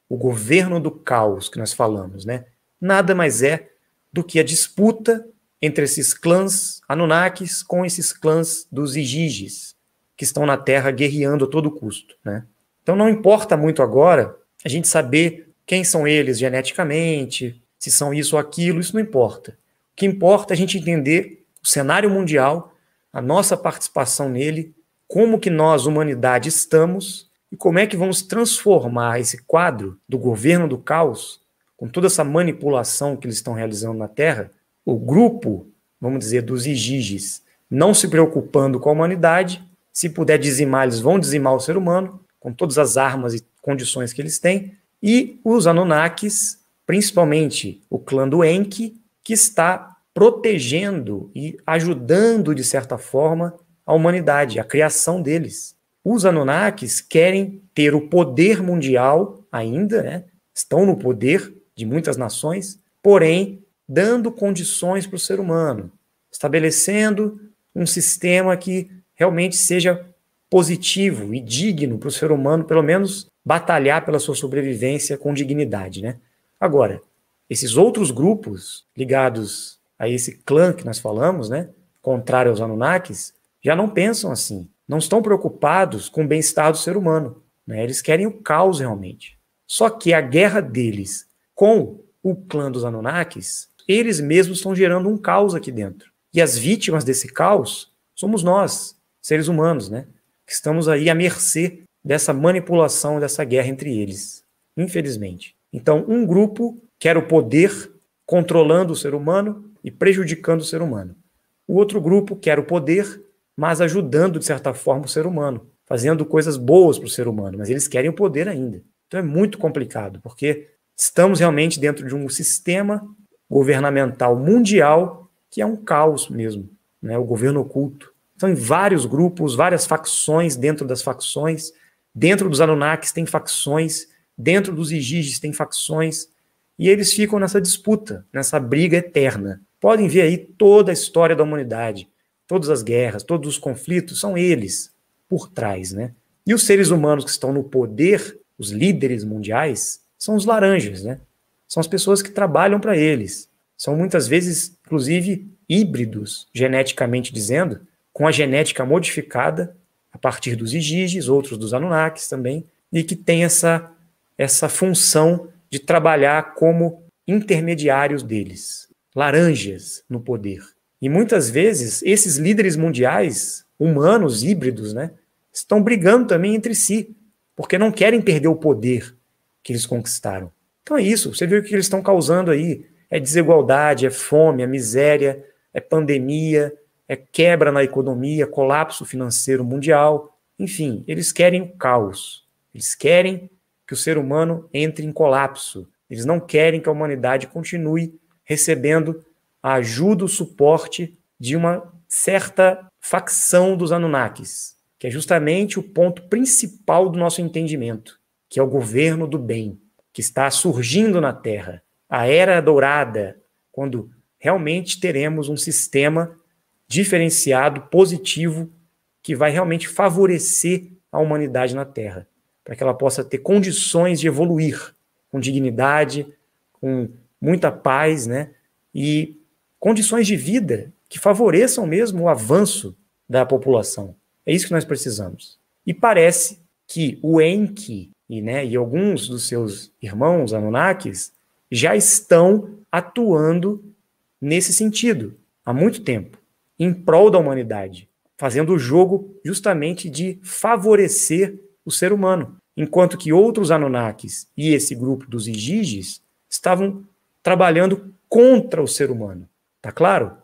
o governo do caos que nós falamos, né, nada mais é do que a disputa entre esses clãs Anunnakis com esses clãs dos Igigis, que estão na Terra guerreando a todo custo, né? Então não importa muito agora a gente saber quem são eles geneticamente, se são isso ou aquilo, isso não importa. O que importa é a gente entender o cenário mundial, a nossa participação nele, como que nós, humanidade, estamos e como é que vamos transformar esse quadro do governo do caos, com toda essa manipulação que eles estão realizando na Terra, o grupo, vamos dizer, dos Igigis, não se preocupando com a humanidade, se puder dizimar, eles vão dizimar o ser humano, com todas as armas e condições que eles têm, e os Anunnakis, principalmente o clã do Enki, que está protegendo e ajudando, de certa forma, a humanidade, a criação deles. Os Anunnakis querem ter o poder mundial ainda, né? Estão no poder de muitas nações, porém, dando condições para o ser humano, estabelecendo um sistema que realmente seja positivo e digno para o ser humano, pelo menos, batalhar pela sua sobrevivência com dignidade, né? Agora, esses outros grupos ligados a esse clã que nós falamos, né, contrário aos Anunnakis, já não pensam assim, não estão preocupados com o bem-estar do ser humano, né? Eles querem o caos realmente. Só que a guerra deles com o clã dos Anunnakis, eles mesmos estão gerando um caos aqui dentro. E as vítimas desse caos somos nós, seres humanos, né? Que estamos aí à mercê dessa manipulação, dessa guerra entre eles, infelizmente. Então, um grupo quer o poder controlando o ser humano e prejudicando o ser humano. O outro grupo quer o poder, mas ajudando, de certa forma, o ser humano, fazendo coisas boas para o ser humano, mas eles querem o poder ainda. Então é muito complicado, porque estamos realmente dentro de um sistema governamental mundial que é um caos mesmo, né? O governo oculto. São em vários grupos, várias facções dentro das facções, dentro dos Anunnakis tem facções, dentro dos Igigis tem facções, e eles ficam nessa disputa, nessa briga eterna. Podem ver aí toda a história da humanidade, todas as guerras, todos os conflitos, são eles por trás, né? E os seres humanos que estão no poder, os líderes mundiais, são os laranjas, né? São as pessoas que trabalham para eles. São muitas vezes, inclusive, híbridos, geneticamente dizendo, com a genética modificada a partir dos Igigis, outros dos Anunnakis também, e que tem essa função de trabalhar como intermediários deles, laranjas no poder. E muitas vezes esses líderes mundiais, humanos, híbridos, né, estão brigando também entre si, porque não querem perder o poder que eles conquistaram. Então é isso, você vê o que eles estão causando aí, é desigualdade, é fome, é miséria, é pandemia, é quebra na economia, colapso financeiro mundial, enfim, eles querem o caos, eles querem que o ser humano entre em colapso, eles não querem que a humanidade continue recebendo a ajuda, o suporte de uma certa facção dos Anunnakis, que é justamente o ponto principal do nosso entendimento, que é o governo do bem, que está surgindo na Terra, a Era Dourada, quando realmente teremos um sistema diferenciado, positivo, que vai realmente favorecer a humanidade na Terra, para que ela possa ter condições de evoluir com dignidade, com muita paz, né? E condições de vida que favoreçam mesmo o avanço da população. É isso que nós precisamos. E parece que o Enki e alguns dos seus irmãos Anunnakis já estão atuando nesse sentido há muito tempo, em prol da humanidade, fazendo o jogo justamente de favorecer o ser humano, enquanto que outros Anunnakis e esse grupo dos Igigis estavam trabalhando contra o ser humano. Tá claro?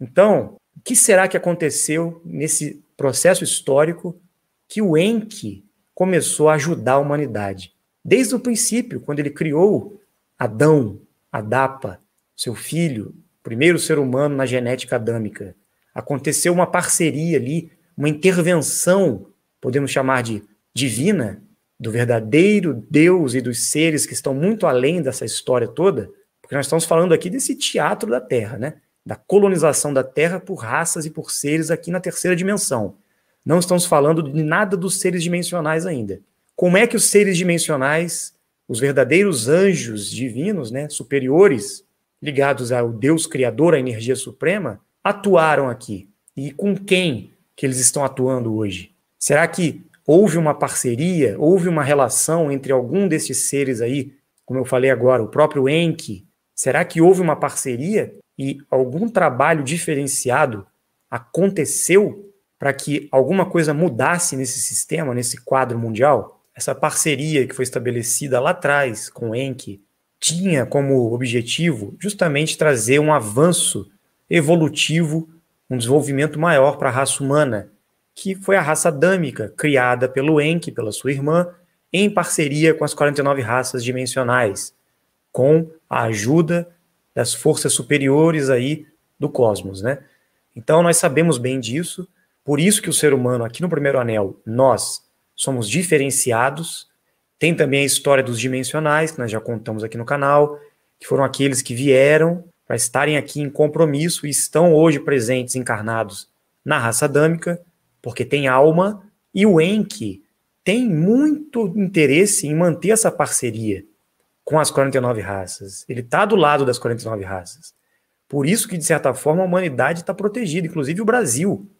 Então, o que será que aconteceu nesse processo histórico que o Enki começou a ajudar a humanidade? Desde o princípio, quando ele criou Adão, Adapa, seu filho, primeiro ser humano na genética adâmica, aconteceu uma parceria ali, uma intervenção, podemos chamar de divina, do verdadeiro Deus e dos seres que estão muito além dessa história toda, porque nós estamos falando aqui desse teatro da Terra, né? Da colonização da Terra por raças e por seres aqui na terceira dimensão. Não estamos falando de nada dos seres dimensionais ainda. Como é que os seres dimensionais, os verdadeiros anjos divinos, né, superiores, ligados ao Deus Criador, à energia suprema, atuaram aqui? E com quem que eles estão atuando hoje? Será que houve uma parceria, houve uma relação entre algum desses seres aí, como eu falei agora, o próprio Enki? Será que houve uma parceria e algum trabalho diferenciado aconteceu para que alguma coisa mudasse nesse sistema, nesse quadro mundial? Essa parceria que foi estabelecida lá atrás com o Enki tinha como objetivo justamente trazer um avanço evolutivo, um desenvolvimento maior para a raça humana, que foi a raça adâmica, criada pelo Enki, pela sua irmã, em parceria com as 49 raças dimensionais, com a ajuda das forças superiores aí do cosmos, né? Então nós sabemos bem disso, por isso que o ser humano aqui no primeiro anel, nós somos diferenciados. Tem também a história dos dimensionais, que nós já contamos aqui no canal, que foram aqueles que vieram para estarem aqui em compromisso e estão hoje presentes, encarnados na raça adâmica, porque tem alma E o Enki tem muito interesse em manter essa parceria com as 49 raças. Ele está do lado das 49 raças. Por isso que, de certa forma, a humanidade está protegida, inclusive o Brasil.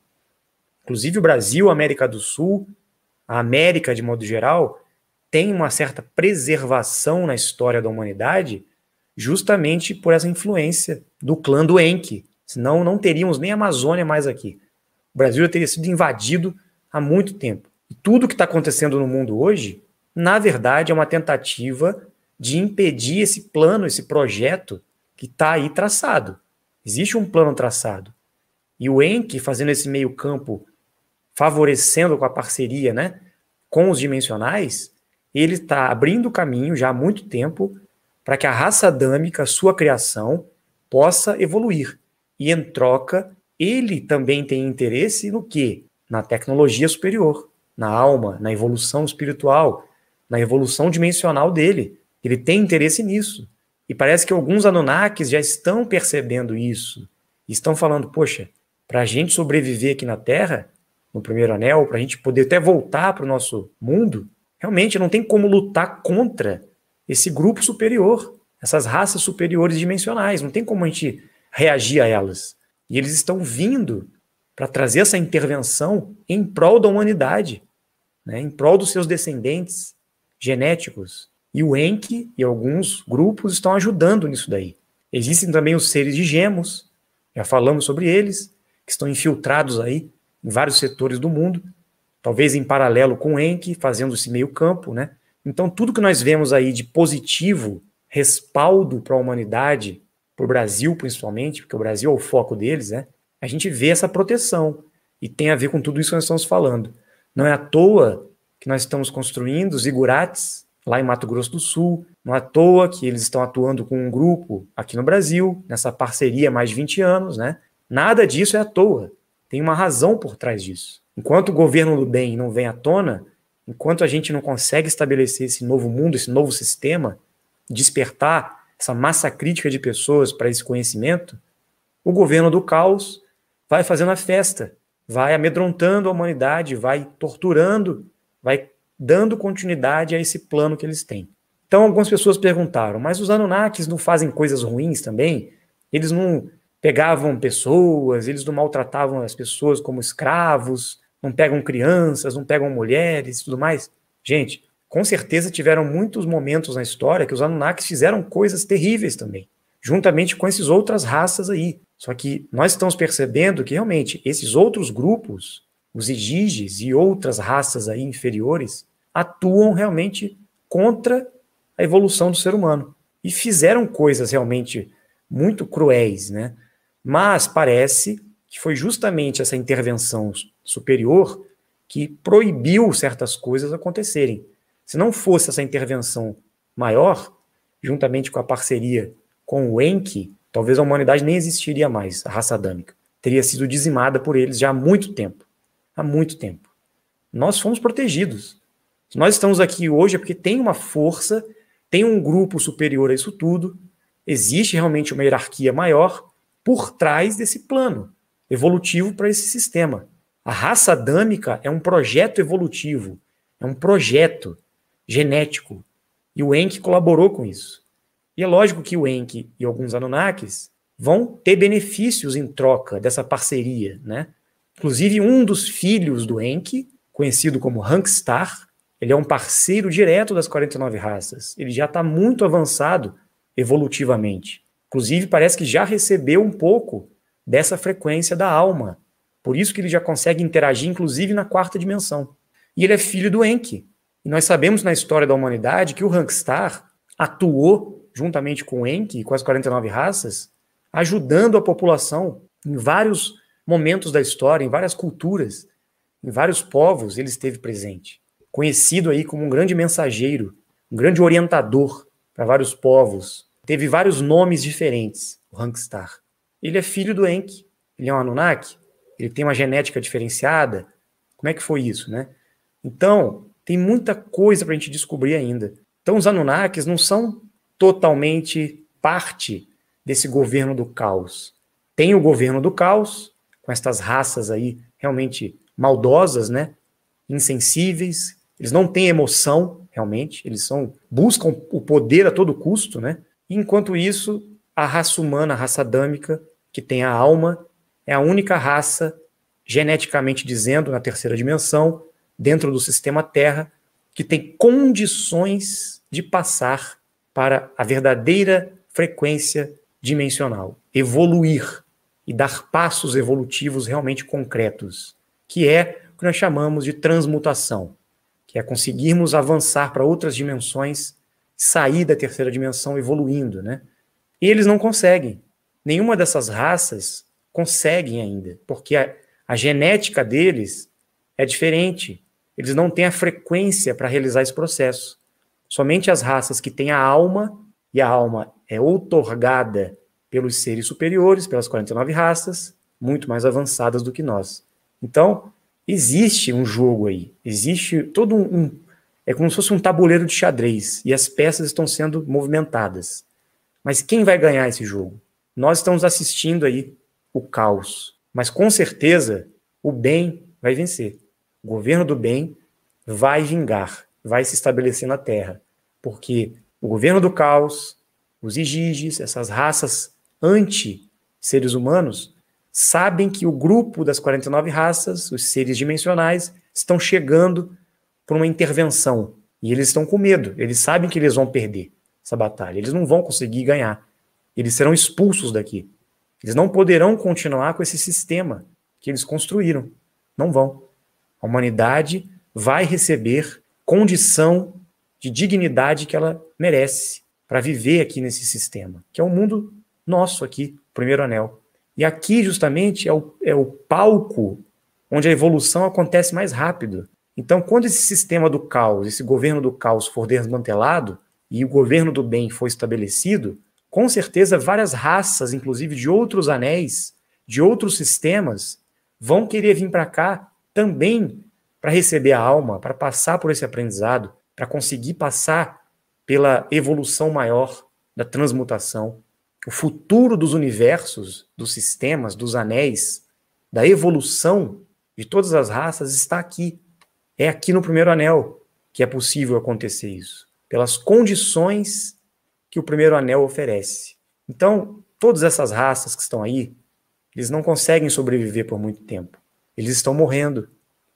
Inclusive o Brasil, a América do Sul, a América, de modo geral, tem uma certa preservação na história da humanidade justamente por essa influência do clã do Enki. Senão não teríamos nem a Amazônia mais aqui. O Brasil já teria sido invadido há muito tempo. E tudo que está acontecendo no mundo hoje, na verdade, é uma tentativa de impedir esse plano, esse projeto que está aí traçado. Existe um plano traçado. E o Enki, fazendo esse meio campo, favorecendo com a parceria, né, com os dimensionais, ele está abrindo caminho já há muito tempo para que a raça adâmica, sua criação, possa evoluir. E em troca, ele também tem interesse no quê? Na tecnologia superior, na alma, na evolução espiritual, na evolução dimensional dele. Ele tem interesse nisso. E parece que alguns Anunnakis já estão percebendo isso. E estão falando, poxa, para a gente sobreviver aqui na Terra, no primeiro anel, para a gente poder até voltar para o nosso mundo, realmente não tem como lutar contra esse grupo superior, essas raças superiores dimensionais. Não tem como a gente reagir a elas. E eles estão vindo para trazer essa intervenção em prol da humanidade, né, em prol dos seus descendentes genéticos. E o Enki e alguns grupos estão ajudando nisso daí. Existem também os seres de Gemos, já falamos sobre eles, que estão infiltrados aí em vários setores do mundo, talvez em paralelo com o Enki, fazendo esse meio campo, né? Então tudo que nós vemos aí de positivo, respaldo para a humanidade, para o Brasil principalmente, porque o Brasil é o foco deles, né? A gente vê essa proteção e tem a ver com tudo isso que nós estamos falando. Não é à toa que nós estamos construindo os zigurates lá em Mato Grosso do Sul, não é à toa que eles estão atuando com um grupo aqui no Brasil, nessa parceria há mais de 20 anos, né? Nada disso é à toa. Tem uma razão por trás disso. Enquanto o governo do bem não vem à tona, enquanto a gente não consegue estabelecer esse novo mundo, esse novo sistema, despertar essa massa crítica de pessoas para esse conhecimento, o governo do caos vai fazendo a festa, vai amedrontando a humanidade, vai torturando, vai dando continuidade a esse plano que eles têm. Então algumas pessoas perguntaram, mas os Anunnakis não fazem coisas ruins também? Eles não pegavam pessoas, eles não maltratavam as pessoas como escravos, não pegam crianças, não pegam mulheres e tudo mais? Gente, com certeza tiveram muitos momentos na história que os Anunnakis fizeram coisas terríveis também, juntamente com essas outras raças aí. Só que nós estamos percebendo que realmente esses outros grupos, os Igiges e outras raças aí inferiores, atuam realmente contra a evolução do ser humano. E fizeram coisas realmente muito cruéis, né? Mas parece que foi justamente essa intervenção superior que proibiu certas coisas acontecerem. Se não fosse essa intervenção maior, juntamente com a parceria com o Enki, talvez a humanidade nem existiria mais, a raça adâmica. Teria sido dizimada por eles já há muito tempo. Há muito tempo. Nós fomos protegidos. Se nós estamos aqui hoje é porque tem uma força, tem um grupo superior a isso tudo, existe realmente uma hierarquia maior por trás desse plano evolutivo para esse sistema. A raça adâmica é um projeto evolutivo, é um projeto genético, e o Enki colaborou com isso. E é lógico que o Enki e alguns Anunnakis vão ter benefícios em troca dessa parceria, né? Inclusive um dos filhos do Enki, conhecido como Hankstar, ele é um parceiro direto das 49 raças. Ele já está muito avançado evolutivamente. Inclusive, parece que já recebeu um pouco dessa frequência da alma. Por isso que ele já consegue interagir, inclusive, na quarta dimensão. E ele é filho do Enki. E nós sabemos na história da humanidade que o Hankstar atuou, juntamente com o Enki e com as 49 raças, ajudando a população em vários momentos da história, em várias culturas, em vários povos ele esteve presente. Conhecido aí como um grande mensageiro, um grande orientador para vários povos. Teve vários nomes diferentes, o Hankstar. Ele é filho do Enki, ele é um Anunnaki, ele tem uma genética diferenciada. Como é que foi isso, né? Então, tem muita coisa para a gente descobrir ainda. Então, os Anunnakis não são totalmente parte desse governo do caos. Tem o governo do caos, com estas raças aí realmente maldosas, né? insensíveis, eles não têm emoção, realmente, buscam o poder a todo custo, né? E, enquanto isso, a raça humana, a raça adâmica, que tem a alma, é a única raça, geneticamente dizendo, na terceira dimensão, dentro do sistema Terra, que tem condições de passar para a verdadeira frequência dimensional, evoluir e dar passos evolutivos realmente concretos, que é o que nós chamamos de transmutação, que é conseguirmos avançar para outras dimensões, sair da terceira dimensão evoluindo, né? E eles não conseguem. Nenhuma dessas raças conseguem ainda, porque a genética deles é diferente. Eles não têm a frequência para realizar esse processo. Somente as raças que têm a alma, e a alma é outorgada pelos seres superiores, pelas 49 raças, muito mais avançadas do que nós. Então, existe um jogo aí, existe todo é como se fosse um tabuleiro de xadrez, e as peças estão sendo movimentadas. Mas quem vai ganhar esse jogo? Nós estamos assistindo aí o caos, mas com certeza o bem vai vencer. O governo do bem vai vingar, vai se estabelecer na Terra, porque o governo do caos, os Igiges, essas raças anti-seres humanos, sabem que o grupo das 49 raças, os seres dimensionais, estão chegando por uma intervenção. E eles estão com medo. Eles sabem que eles vão perder essa batalha. Eles não vão conseguir ganhar. Eles serão expulsos daqui. Eles não poderão continuar com esse sistema que eles construíram. Não vão. A humanidade vai receber condição de dignidade que ela merece para viver aqui nesse sistema, que é o mundo nosso aqui, o primeiro anel. E aqui, justamente, é o palco onde a evolução acontece mais rápido. Então, quando esse sistema do caos, esse governo do caos for desmantelado e o governo do bem for estabelecido, com certeza várias raças, inclusive de outros anéis, de outros sistemas, vão querer vir para cá também para receber a alma, para passar por esse aprendizado, para conseguir passar pela evolução maior da transmutação. O futuro dos universos, dos sistemas, dos anéis, da evolução de todas as raças está aqui. É aqui no primeiro anel que é possível acontecer isso, pelas condições que o primeiro anel oferece. Então, todas essas raças que estão aí, eles não conseguem sobreviver por muito tempo. Eles estão morrendo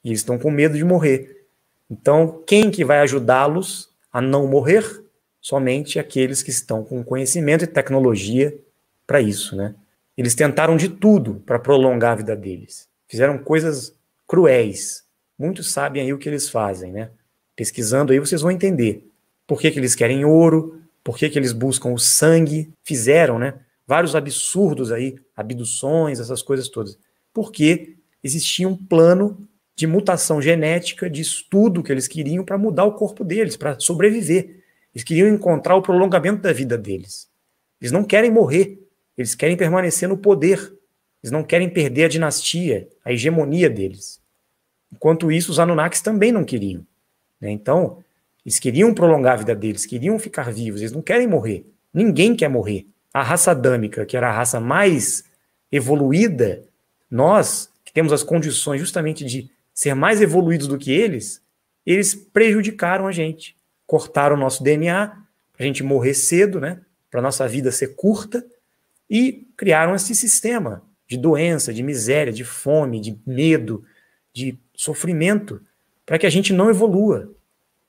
e eles estão com medo de morrer. Então, quem que vai ajudá-los a não morrer? Somente aqueles que estão com conhecimento e tecnologia para isso, né? Eles tentaram de tudo para prolongar a vida deles. Fizeram coisas cruéis. Muitos sabem aí o que eles fazem, né? Pesquisando aí vocês vão entender. Por que eles querem ouro? Por que eles buscam o sangue? Fizeram, né? Vários absurdos aí, abduções, essas coisas todas. Porque existia um plano de mutação genética, de estudo que eles queriam para mudar o corpo deles, para sobreviver. Eles queriam encontrar o prolongamento da vida deles. Eles não querem morrer. Eles querem permanecer no poder. Eles não querem perder a dinastia, a hegemonia deles. Enquanto isso, os Anunnakis também não queriam, né? Então, eles queriam prolongar a vida deles, queriam ficar vivos, eles não querem morrer. Ninguém quer morrer. A raça adâmica, que era a raça mais evoluída, nós, que temos as condições justamente de ser mais evoluídos do que eles prejudicaram a gente. Cortaram o nosso DNA, para a gente morrer cedo, né? Para a nossa vida ser curta, e criaram esse sistema de doença, de miséria, de fome, de medo, de sofrimento, para que a gente não evolua.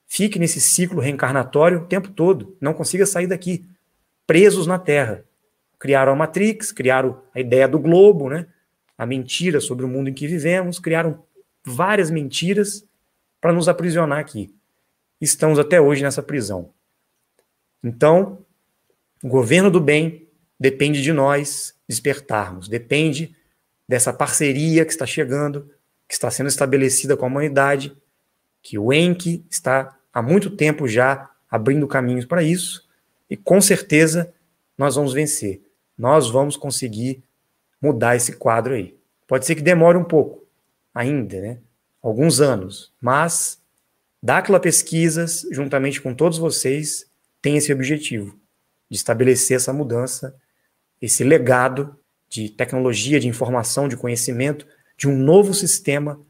Fique nesse ciclo reencarnatório o tempo todo, não consiga sair daqui, presos na Terra. Criaram a Matrix, criaram a ideia do globo, né? A mentira sobre o mundo em que vivemos, criaram várias mentiras para nos aprisionar aqui. Estamos até hoje nessa prisão. Então, o governo do bem depende de nós despertarmos, depende dessa parceria que está chegando, que está sendo estabelecida com a humanidade, que o Enki está há muito tempo já abrindo caminhos para isso, e com certeza nós vamos vencer. Nós vamos conseguir mudar esse quadro aí. Pode ser que demore um pouco ainda, né? Alguns anos, mas Dáquila Pesquisas, juntamente com todos vocês, tem esse objetivo de estabelecer essa mudança, esse legado de tecnologia, de informação, de conhecimento, de um novo sistema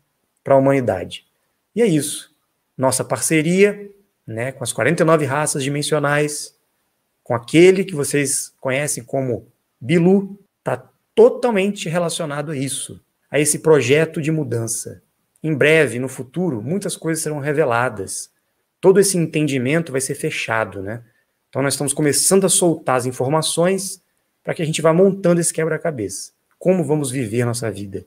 para a humanidade. E é isso. Nossa parceria, né, com as 49 raças dimensionais, com aquele que vocês conhecem como Bilu, está totalmente relacionado a isso, a esse projeto de mudança. Em breve, no futuro, muitas coisas serão reveladas. Todo esse entendimento vai ser fechado, né? Então nós estamos começando a soltar as informações para que a gente vá montando esse quebra-cabeça. Como vamos viver nossa vida?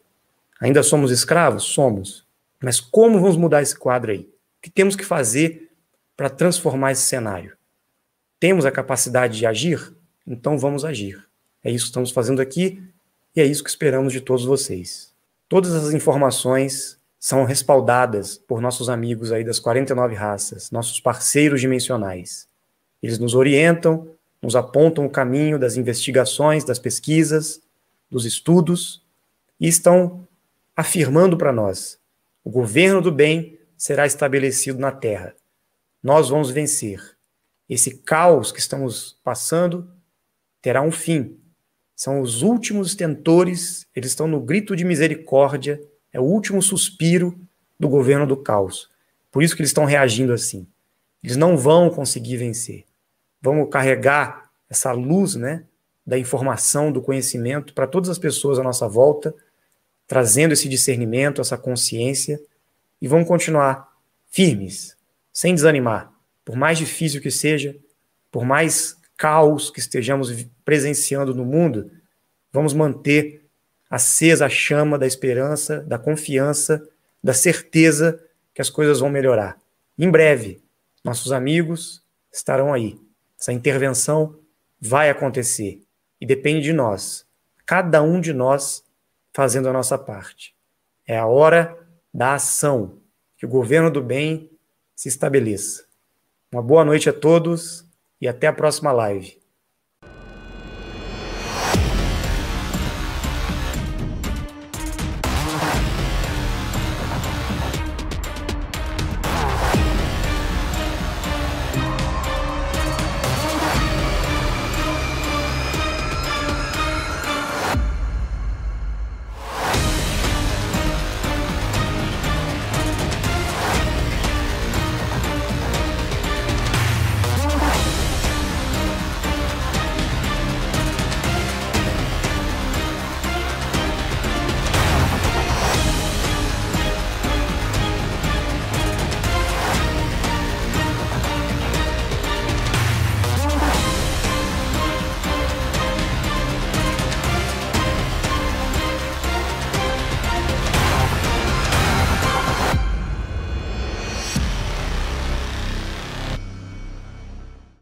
Ainda somos escravos? Somos. Mas como vamos mudar esse quadro aí? O que temos que fazer para transformar esse cenário? Temos a capacidade de agir? Então vamos agir. É isso que estamos fazendo aqui e é isso que esperamos de todos vocês. Todas as informações são respaldadas por nossos amigos aí das 49 raças, nossos parceiros dimensionais. Eles nos orientam, nos apontam o caminho das investigações, das pesquisas, dos estudos e estão afirmando para nós: o governo do bem será estabelecido na Terra. Nós vamos vencer. Esse caos que estamos passando terá um fim. São os últimos tentores, eles estão no grito de misericórdia, é o último suspiro do governo do caos. Por isso que eles estão reagindo assim. Eles não vão conseguir vencer. Vamos carregar essa luz, né, da informação, do conhecimento para todas as pessoas à nossa volta, trazendo esse discernimento, essa consciência, e vamos continuar firmes, sem desanimar. Por mais difícil que seja, por mais caos que estejamos presenciando no mundo, vamos manter acesa a chama da esperança, da confiança, da certeza que as coisas vão melhorar. Em breve, nossos amigos estarão aí. Essa intervenção vai acontecer e depende de nós, cada um de nós fazendo a nossa parte. É a hora da ação, que o governo do bem se estabeleça. Uma boa noite a todos e até a próxima live.